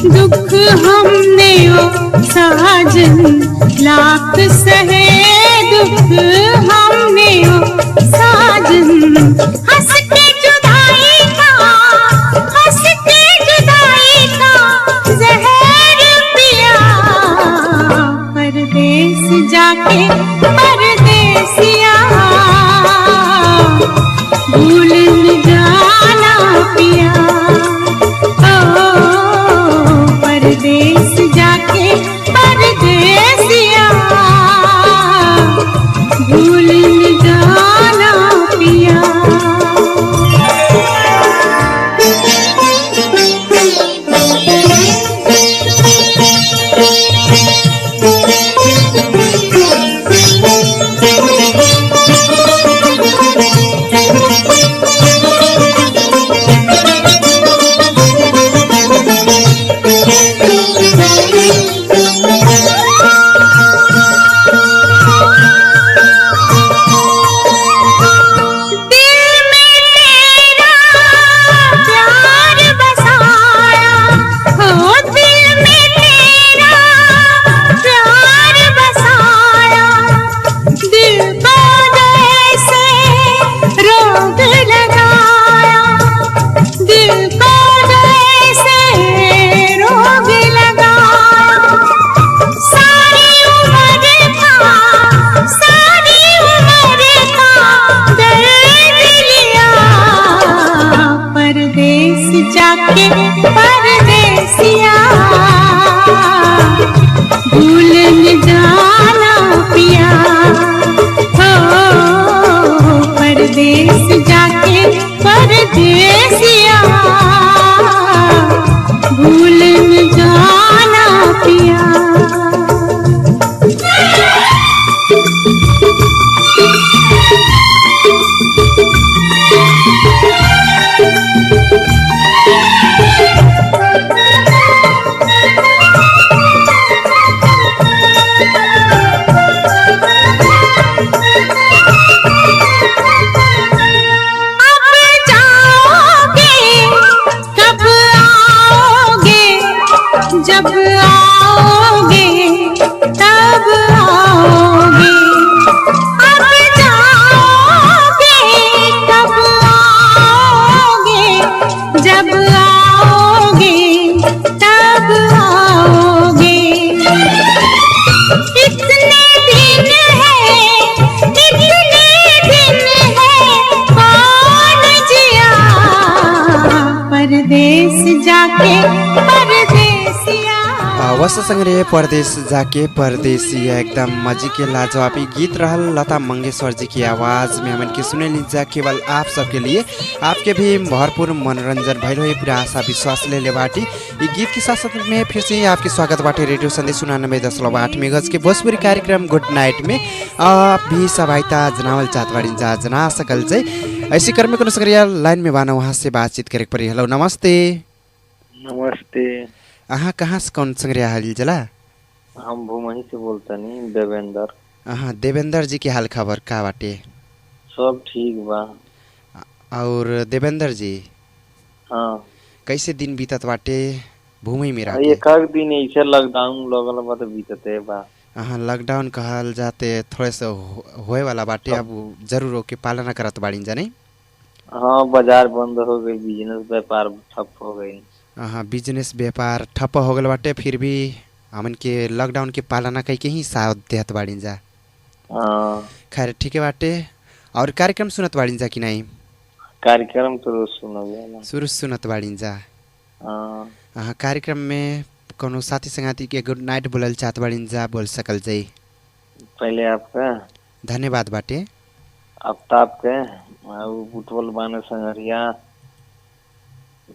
[SPEAKER 2] दुख हमने ओ साजन, लाख सहे दुख हमने ओ साजन। भूल न जाना पिया ओ परदेस जाके परदेसिया भूल न जाना पिया जाके परदेसिया भूल न जाना पिया हो परदेस जाके परदेसिया भूल न जाना पिया जब आओगे तब आओगे अब जाओगे तब आओगे जब आओगे तब आओगे इतने दिन है कौन जिया परदेस जाके परदेसिया
[SPEAKER 3] वस संग्रह परदेश जाके परदेसिया एकदम मजी के लाजवाबी गीत रहल लता मंगेशकर जी की आवाज़ में हमन के सुने लीजा केवल आप सबके लिए आपके भी भरपूर मनोरंजन भइल हो पूरा आशा विश्वास ले बाटी ये गीत के साथ साथ में फिर से आपके स्वागत बाटे रेडियो संदेश 99.8 मेगाहर्ट्ज के भोजपुरी कार्यक्रम गुड नाइट में आप भी सहायता जनावल चाहत बाड़ी जा जना सकल चाहिँ ऐसी कर्मी को नसकरिया लाइन में बाना वहाँ से बातचीत करे पड़ी। हेलो नमस्ते।
[SPEAKER 6] नमस्ते।
[SPEAKER 3] अहाँ कहाँ से कौन संग्रह हाल जला?
[SPEAKER 6] हम भूमही से बोलता नहीं देवेंद्र।
[SPEAKER 3] हाँ देवेंद्र जी के हाल खबर का बाटे?
[SPEAKER 6] सब ठीक बा।
[SPEAKER 3] और देवेंद्र जी
[SPEAKER 6] हाँ
[SPEAKER 3] कैसे दिन बीतत बाटे भूमि में रह
[SPEAKER 6] एक दिन ऐसे लॉकडाउन लगल बा तो बीतते बा।
[SPEAKER 3] हाँ लॉकडाउन कहल जाते थोड़े से होए वाला बाटे अब जरूर के पालना करत बाड़ी जाने।
[SPEAKER 6] हाँ बाजार बंद हो गई बिजनेस व्यापार ठप हो गई।
[SPEAKER 3] हाँ बिजनेस व्यापार ठप्प हो गल बाटे फिर भी हमन के लॉकडाउन के पालना कई के ही साथ देहत बाड़ी जा। खैर ठीक है बाटे। और कार्यक्रम सुनत बाड़ी जा कि नहीं?
[SPEAKER 6] कार्यक्रम तो सुनब
[SPEAKER 3] शुरू सुनत बाड़ी जा। हाँ कार्यक्रम में कोनो साथी संगाती के गुड नाइट बोलल चाहत बाड़ी जा बोल सकल जाई।
[SPEAKER 6] पहले आपका
[SPEAKER 3] धन्यवाद बाटे।
[SPEAKER 6] आफ्ताब के बुटवल बाने संगरिया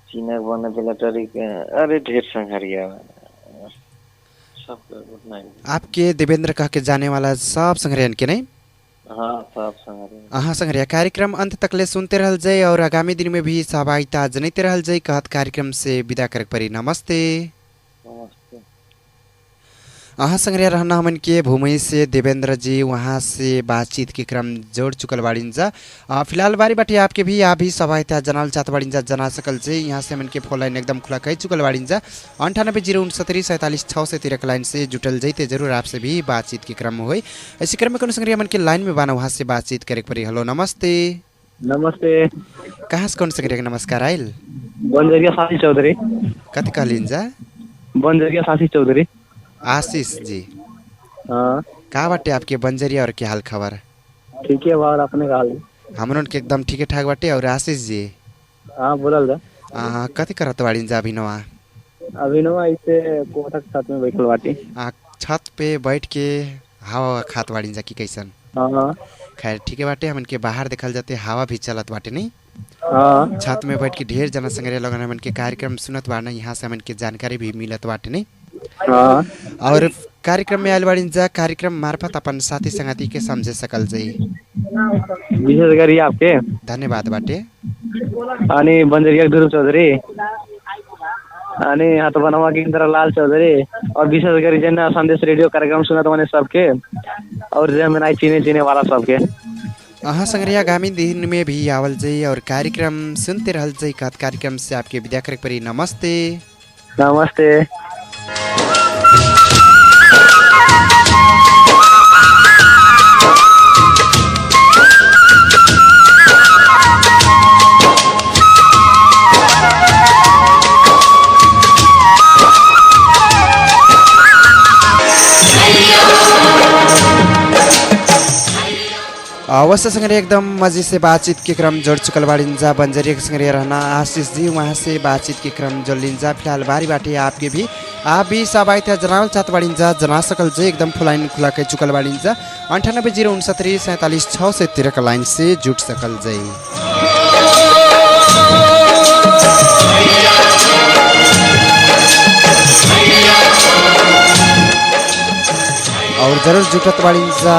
[SPEAKER 6] चीनक बने मिलिट्री के अरे ढेर संगरिया सबका गुड नाइट। आपके
[SPEAKER 3] देवेंद्र कह के जाने वाला सब संगरियन के नहीं?
[SPEAKER 6] हाँ सब संगरिया।
[SPEAKER 3] हाँ संगरिया कार्यक्रम अंत तक ले सुनते रहल जाए और आगामी दिन में भी सहभागिता जनते रहल जाए कहत कार्यक्रम से विदा करे पड़ी। नमस्ते। अहाँ संग्रह रहना हमन के भूमि से देवेंद्र जी वहाँ से बातचीत के क्रम जोड़ चुकल बाड़ी जा। फिलहाल बारी बाटी आपके भी आप भी सहायता जनाल चाहत बाड़ी जा जना सकल से यहाँ से हमन के फोन लाइन एकदम खुला कह चुकल बाड़ी जा 98096746 लाइन से जुटल जैते जरूर आपसे भी बातचीत के क्रम हो। ऐसे क्रम में संग्रह हमन के लाइन में बाना वहाँ से बातचीत करे पड़ी। हेलो नमस्ते।
[SPEAKER 7] नमस्ते।
[SPEAKER 3] कहाँ से कौन संग्रह नमस्कार आयल?
[SPEAKER 7] बनजरिया सासी चौधरी।
[SPEAKER 3] कति कहलिन जा?
[SPEAKER 7] बनजरिया सासी चौधरी।
[SPEAKER 3] आशीष जी
[SPEAKER 7] हाँ
[SPEAKER 3] का बाटे आपके बंजरिया और क्या हाल खबर?
[SPEAKER 7] ठीक है बार अपने हाल
[SPEAKER 3] हमन के एकदम ठीके ठाक बाटे। और आशीष जी
[SPEAKER 7] हाँ बोलल जा।
[SPEAKER 3] कथी करत बाड़ी जा अभिनवा?
[SPEAKER 7] अभिनवा इसे कोठा के साथ में बैठल बाटी।
[SPEAKER 3] छत पे बैठ के हवा खात बाड़ी जा कि कैसन?
[SPEAKER 7] हाँ
[SPEAKER 3] खैर ठीके बाटे। हमन के बाहर देखल जाते हवा भी चलत बाटे नहीं।
[SPEAKER 7] हाँ
[SPEAKER 3] छत में बैठ के ढेर जना संगे लगन हमन के कार्यक्रम सुनत बाड़े। यहाँ से हमन के जानकारी भी मिलत बाटे नहीं।
[SPEAKER 7] हाँ
[SPEAKER 3] और कार्यक्रम में आयल बाड़ी जा कार्यक्रम मार्फत अपन साथी संगती के समझे सकल जाई।
[SPEAKER 7] विशेष गरी आपके
[SPEAKER 3] धन्यवाद बाटे।
[SPEAKER 7] अनि बंजरिया ध्रुव चौधरी अनि हाथबनवा के इंद्र लाल चौधरी और विशेष गरी जन संदेश रेडियो कार्यक्रम सुनत माने सबके और जे मनाई चीने वाला सबके।
[SPEAKER 3] संग्रह आगामी दिन में भी आवल जाई और कार्यक्रम सुनते रहल जाई। कार्यक्रम से आपके विदा करे परी। नमस्ते।
[SPEAKER 7] नमस्ते।
[SPEAKER 3] अवश्य संग्रह एकदम मजे से बातचीत के क्रम जोड़ चुकल बाड़िंजा बंजरिया के संग्रह रहना आशीष जी वहाँ से बातचीत के क्रम जोड़ लिंजा। फिलहाल बारी बाटे आपके भी आप भी सब आए थे जनावल चाहत बाड़िंजा जना सकल जे एकदम फुलाइन खुला के चुकल बाड़िंजा 9806474613 का लाइन से जुट सकल जाई। और जरूर जुटत बाड़िंजा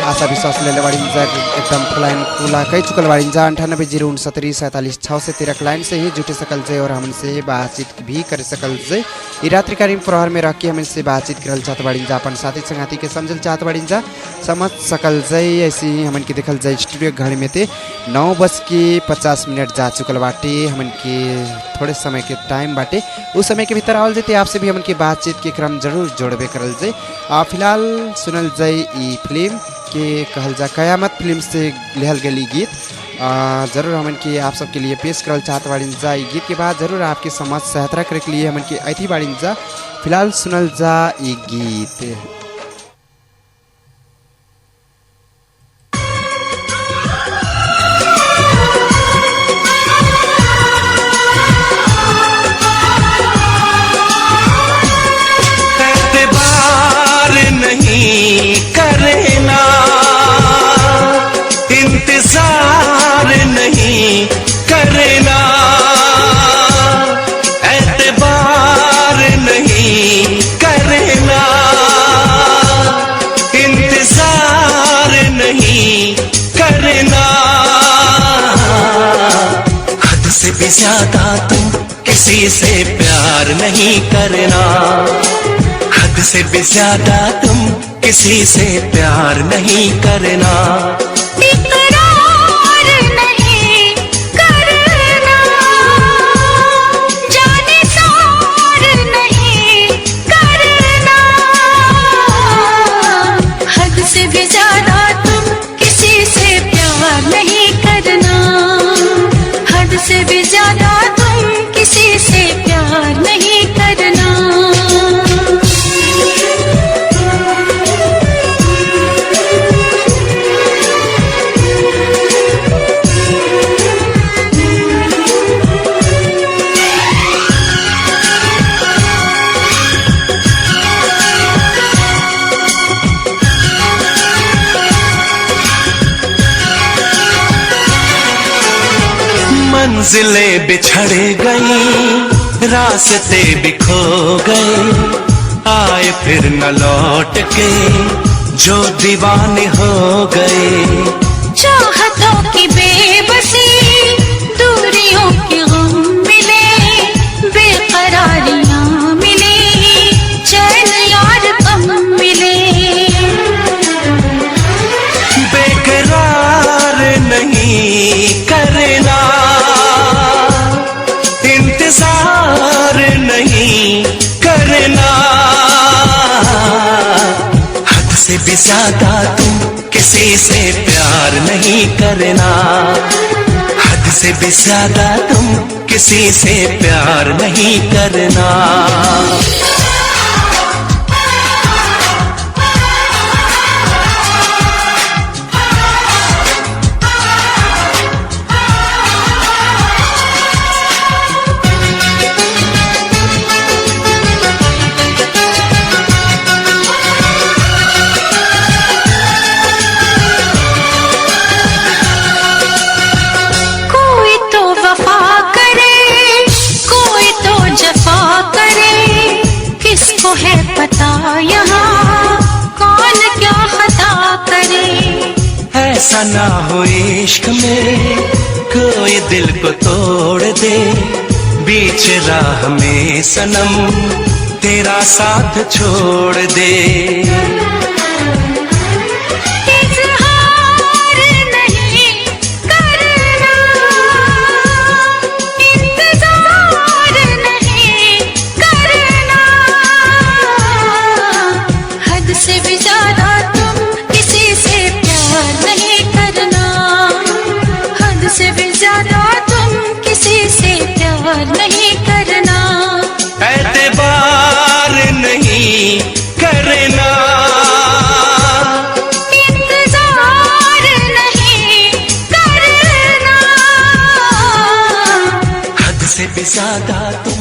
[SPEAKER 3] आशा विश्वास ले बाड़िंजा एकदम फुलाइन खुला कई चुकल बाड़िंजा 9806474613 लाइन से ही जुटे सकल जाए और हमसे बातचीत भी कर सकल जाए। ई रात्रिकालीन प्रहर में रख के हमसे बातचीत करल चाहत बाड़िंजा अपन साथी संगाती के समझल चाहत बाड़िंजा समझ सकल जाए। ऐसे ही हमन के देखल जाए स्टूडियो घर में थे 9:50 जा चुकल बाटे। हमन के थोड़े समय के टाइम बाटे उस समय के भीतर आवल जाते आपसे भी हमन के बातचीत के क्रम जरूर जोड़बे करल जाए। फिलहाल सुनल जाए ई फिल्म के कहल जा कयामत फिल्म से लिहल गई गीत जरूर हमन के आप सबके लिए पेश करल चाहत बाड़िन जा। ई गीत के बाद जरूर आपके समाज सहायता करे के लिए हमन के ऐथी बाड़िन जा। फिलहाल सुनल जा ई गीत।
[SPEAKER 1] नहीं करना इंतजार नहीं करना एतबार नहीं करना इंतजार नहीं करना हद से भी ज्यादा तुम किसी से प्यार नहीं करना हद से भी ज्यादा तुम किसी से प्यार नहीं करना
[SPEAKER 2] इकरार नहीं करना जाने सार नहीं करना हद से भी ज्यादा तुम किसी से प्यार नहीं करना हद से भी ज्यादा तुम किसी से प्यार नहीं करना।
[SPEAKER 1] मंजिलें बिछड़ गई रास्ते बिखो गए आए फिर न लौट के जो दीवाने हो गए
[SPEAKER 2] चाहतों की बेबसी दूरियों के गम मिले बेकरारियां मिली चैन यार कम मिले
[SPEAKER 1] बेकरार नहीं करना इंतजार नहीं करना हद से भी ज्यादा तुम किसी से प्यार नहीं करना हद से भी ज्यादा तुम किसी से प्यार नहीं करना। ऐसा ना हो इश्क में कोई दिल को तोड़ दे, बीच राह में सनम तेरा साथ छोड़ दे।
[SPEAKER 2] इजहार नहीं करना, इंतजार नहीं करना, हद से भी ज्यादा तुम किसी से प्यार नहीं करना, हद से भी ज्यादा तुम किसी से प्यार नहीं करना।
[SPEAKER 1] एतबार नहीं करना,
[SPEAKER 2] इंतजार नहीं करना,
[SPEAKER 1] हद से भी ज्यादा तुम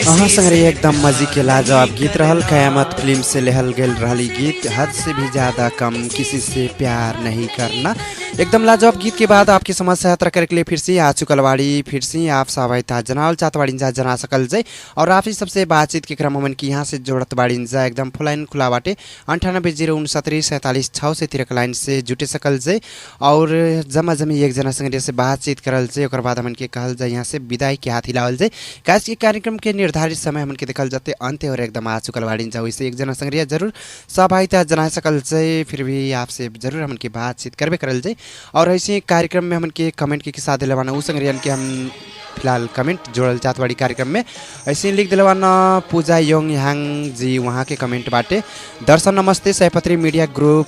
[SPEAKER 3] अहाँ संगे एकदम मजी के लाजवाब गीत रहल। कयामत फिल्म से लेहल गेल रहली गीत हद से भी ज़्यादा कम किसी से प्यार नहीं करना। एकदम लाजवाब गीत के बाद आपकी समस्या यात्रा करे के लिए फिर से आ चुकल बाड़ी। फिर से आप सहभागिता जनावल चाहत बाड़ी जा जना सकल जाए और आप ही सबसे बातचीत के क्रम हमन की यहाँ से जोड़त बाड़ी जा। एकदम फुलाइन खुला बाटे 98096747 लाइन से जुटे सकल जाए और जमा जमी एक जना संगे से बातचीत करल जाए। और बाद हमन के कहल जाए यहाँ से विदाई के हाथ हिलावल जाए। काश के कार्यक्रम के निर्धारित समय हमन के देखल जाते अंत और एकदम आ चुकल बाड़ी जा। वैसे एक जना संग्रिया जरूर सहभागिता जना सकल जाए। फिर भी आपसे जरूर हमन की बातचीत करबे करल जाए। और ऐसे कार्यक्रम में हमन के कमेंट के साथ दिलवाना उस संग्रियन के हम फिलहाल कमेंट जोड़ल चाहत बाड़ी कार्यक्रम में। ऐसे लिख दिलवाना पूजा योंग यांग जी, वहाँ के कमेंट बाटे दर्शन नमस्ते सयपत्री मीडिया ग्रुप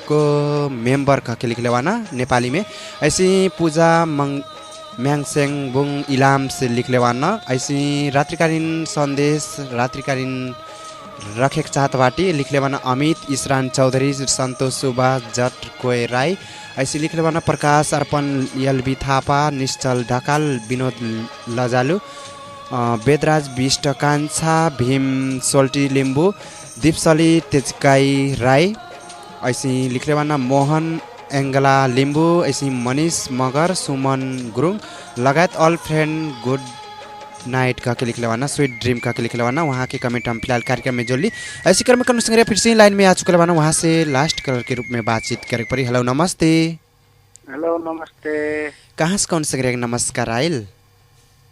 [SPEAKER 3] को मेंबर कह के लिख लेवाना नेपाली में। ऐसे पूजा म्यांगसेंग बुंग इलाम से लिख लेवाना। ऐसे रात्रिकालीन संदेश रात्रिकालीन रखे चाहत बाटी लिख लेवाना अमित इसरान चौधरी संतोष सुभाष जट कोय राई। ऐसे लिख लेवाना प्रकाश अर्पण एलबी थापा निश्चल ढकाल विनोद लजालु वेदराज विष्ट कान्छा भीम सोल्टी लिम्बू दीपसली तेजकाई राई। ऐसे लिख लेवाना मोहन एङ्गला लिम्बू। ऐसे मनीष मगर सुमन गुरुङ लगायत अल फ्रेन्ड गुड नाइट कह के लिख लेवाना स्वीट ड्रीम कह के लिख लेवाना। वहाँ के कमेंट हम फिलहाल कार्यक्रम में जोड़ ली। ऐसे क्रम में संग्रह फिर से लाइन में आ चुके लेवाना। वहाँ से लास्ट कलर के रूप में बातचीत करे पड़ी। हेलो नमस्ते।
[SPEAKER 5] हेलो नमस्ते।
[SPEAKER 3] कहाँ से कौन संग्रह नमस्कार आयल?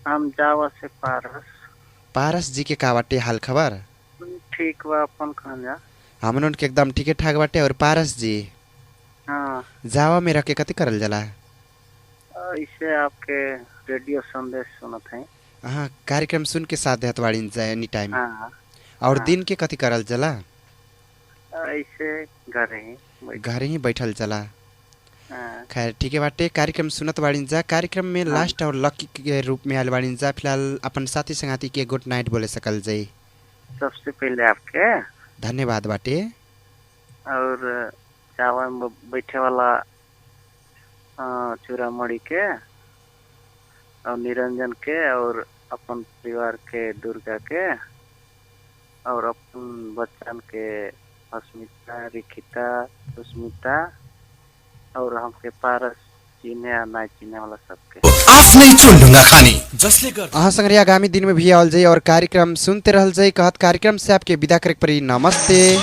[SPEAKER 5] हम जावा से पारस।
[SPEAKER 3] पारस जी के का बाटे हाल खबर?
[SPEAKER 5] ठीक बा, अपन कहना।
[SPEAKER 3] हमन के एकदम ठीक ठाक बाटे। और पारस जी
[SPEAKER 5] हाँ,
[SPEAKER 3] जावा में रह के कति करल जाला?
[SPEAKER 5] इसे आपके रेडियो संदेश सुनत हैं।
[SPEAKER 3] हाँ, कार्यक्रम सुन के साथ देहत बाड़ी जाए एनी टाइम।
[SPEAKER 5] हाँ,
[SPEAKER 3] और
[SPEAKER 5] हाँ।
[SPEAKER 3] दिन के कति करल जाला?
[SPEAKER 5] ऐसे घर
[SPEAKER 3] ही बैठल जाला।
[SPEAKER 5] हाँ।
[SPEAKER 3] खैर ठीक है बाटे। कार्यक्रम सुनत बाड़ी जा। कार्यक्रम में लास्ट और लकी के रूप में आयल बाड़ी जा। फिलहाल अपन साथी संगाती के गुड नाइट बोले सकल जाई।
[SPEAKER 5] सबसे पहले आपके
[SPEAKER 3] धन्यवाद बाटे।
[SPEAKER 5] और जावा में बैठे वाला चूड़ामणि के और निरंजन के और अपन परिवार के दुर्गा के और अपन बच्चन के अस्मिता रिखिता सुस्मिता और हमके पारस चिने या ना चिने वाला सबके
[SPEAKER 1] आफ्नै चुनढुङ्गा खानी जसले गर्दा
[SPEAKER 3] अहाँ संग्रह आगामी दिन में भी आवल जाई और कार्यक्रम सुनते रहल जाई। कहत कार्यक्रम से आपके विदा करे पड़ी। नमस्ते।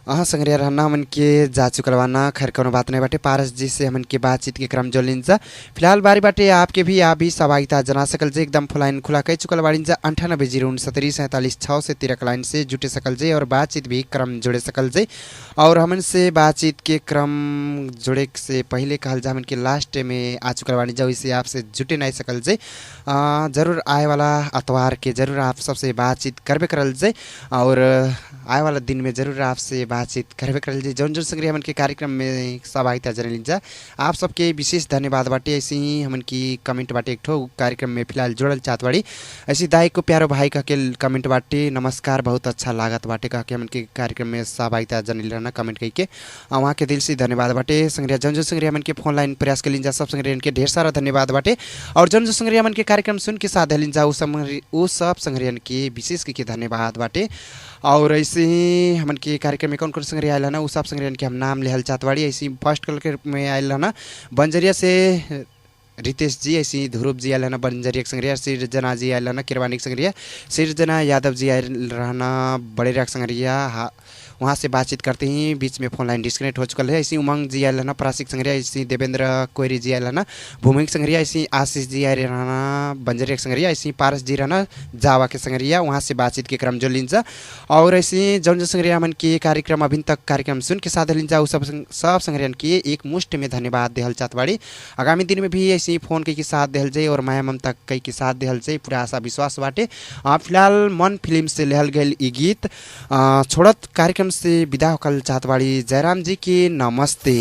[SPEAKER 3] अहाँ संग्रह रहना हमन के जा चुकलवाना। खैर कोनो बात नहीं बाटे। पारस जी से हमन के बातचीत के क्रम जो लिंजा फिलहाल बारी बाटे आपके भी आप भी सहभागिता जना सकल जे। एकदम फुलाइन खुला कई चुकल बाड़ी जा 98096747 लाइन से जुटे सकल जे और बातचीत भी क्रम जुड़े सकल जे। और हमन से बातचीत के क्रम जुड़े से पहले कहल जा हमन के लास्ट में आ चुकल बाड़ी जा। इसे आपसे जुटे नहीं सकल जे। जरूर आए वाला अतवार के जरूर आप सबसे बातचीत करबे करल जे और आए वाला दिन में जरूर आपसे बातचीत करबे करल जे। जौन जौन संग्रह हमन के कार्यक्रम में सहभागिता जन लिंजा आप सबके विशेष धन्यवाद बाटे। ऐसे ही हमन की कमेंट बाटे एक ठो कार्यक्रम में फिलहाल जोड़ल चाहत बाड़ी। ऐसी दाई को प्यारो भाई कह के कमेंट बाटे नमस्कार बहुत अच्छा लागत बाटे कह के हमन के कार्यक्रम में सहभागिता जन लेना कमेंट कह के वहाँ के दिल से धन्यवाद बाटे। संग्रह जौन जो संग्रह हमन के फोन लाइन प्रयास कर लिंजा सब संग्रह के ढेर सारा धन्यवाद बाटे। और जौन जो संग्रह हमन के कार्यक्रम सुन के साथ लिंजा वो सब संग्रह के विशेष के धन्यवाद बाटे। और ऐसे ही हमन के कार्यक्रम में कौन कौन संग्रह आयल ना उस सब संग्रह के हम नाम लेहल चाहत बाड़ी। ऐसे ही फर्स्ट कल के रूप में आयल ना बंजरिया से रितेश जी ऐसी ध्रुव जी आयल रहना बंजरिया संग्रिया सृजना जी आयल रहना किरवानी संग्रिया सृजना यादव जी आयल रहना बड़े राग संग्रिया वहाँ से बातचीत करते ही बीच में फोन लाइन डिस्कनेक्ट हो चुका है। ऐसी उमंग जी आयल रहना प्रासिक संग्रिया ऐसी देवेंद्र कोयरी जी आयल रहना भूमिक संग्रिया ऐसी आशीष जी आयल रहना बंजरिया संग्रिया ऐसी पारस जी रहना जावा के संग्रिया वहाँ से बातचीत के क्रम जो लिंजा और ऐसी जौन संग्रिया मन के कार्यक्रम अभी तक कार्यक्रम सुन के साथ लिंजा उस सब संग्रियन के एक मुष्ट में धन्यवाद देहल चाहत बाड़ी। आगामी दिन में भी ऐसी फोन कई के साथ देहल जाए और माया ममता कई के साथ देहल जाए पूरा आशा विश्वास बाटे। फिलहाल मन फिल्म से लेहल गए ई गीत छोड़त कार्यक्रम से विदा होकल चाहत बाड़ी। जयराम जी की नमस्ते।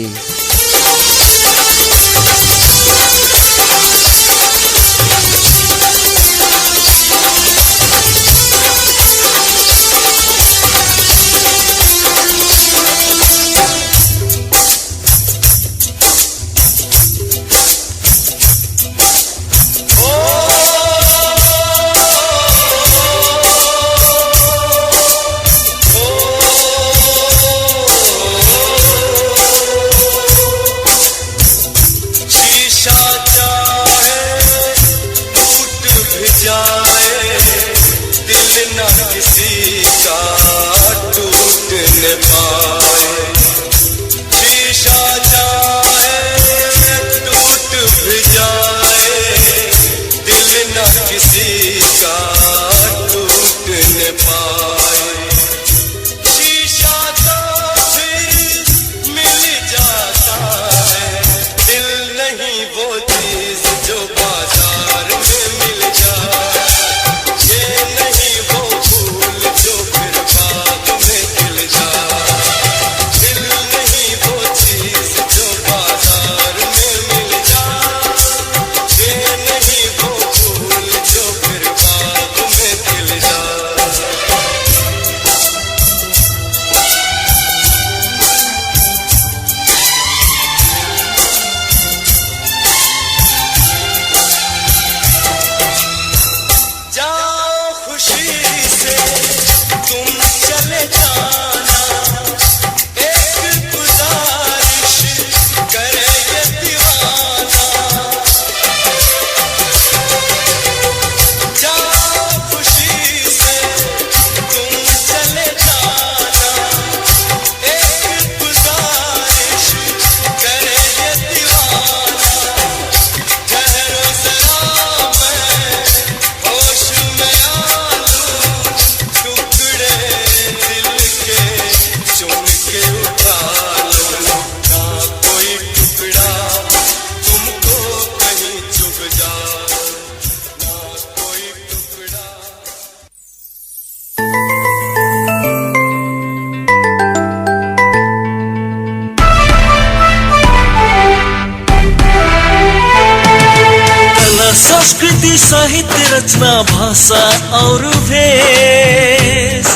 [SPEAKER 1] संस्कृति साहित्य रचना भाषा और भेष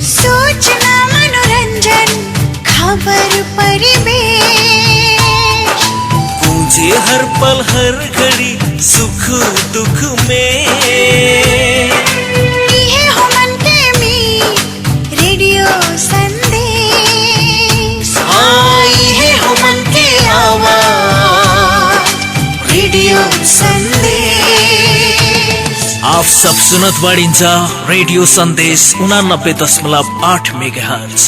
[SPEAKER 2] सूचना मनोरंजन खबर परिवेश
[SPEAKER 1] गूंजे हर पल हर घड़ी सुख दुख में
[SPEAKER 2] ये हो मन के मीत रेडियो संदेश
[SPEAKER 1] आई है हो मन के आवाज रेडियो संदेश। आप सब सुनत बाड़िन्छ रेडियो संदेश 89.8 मेगाहर्ज।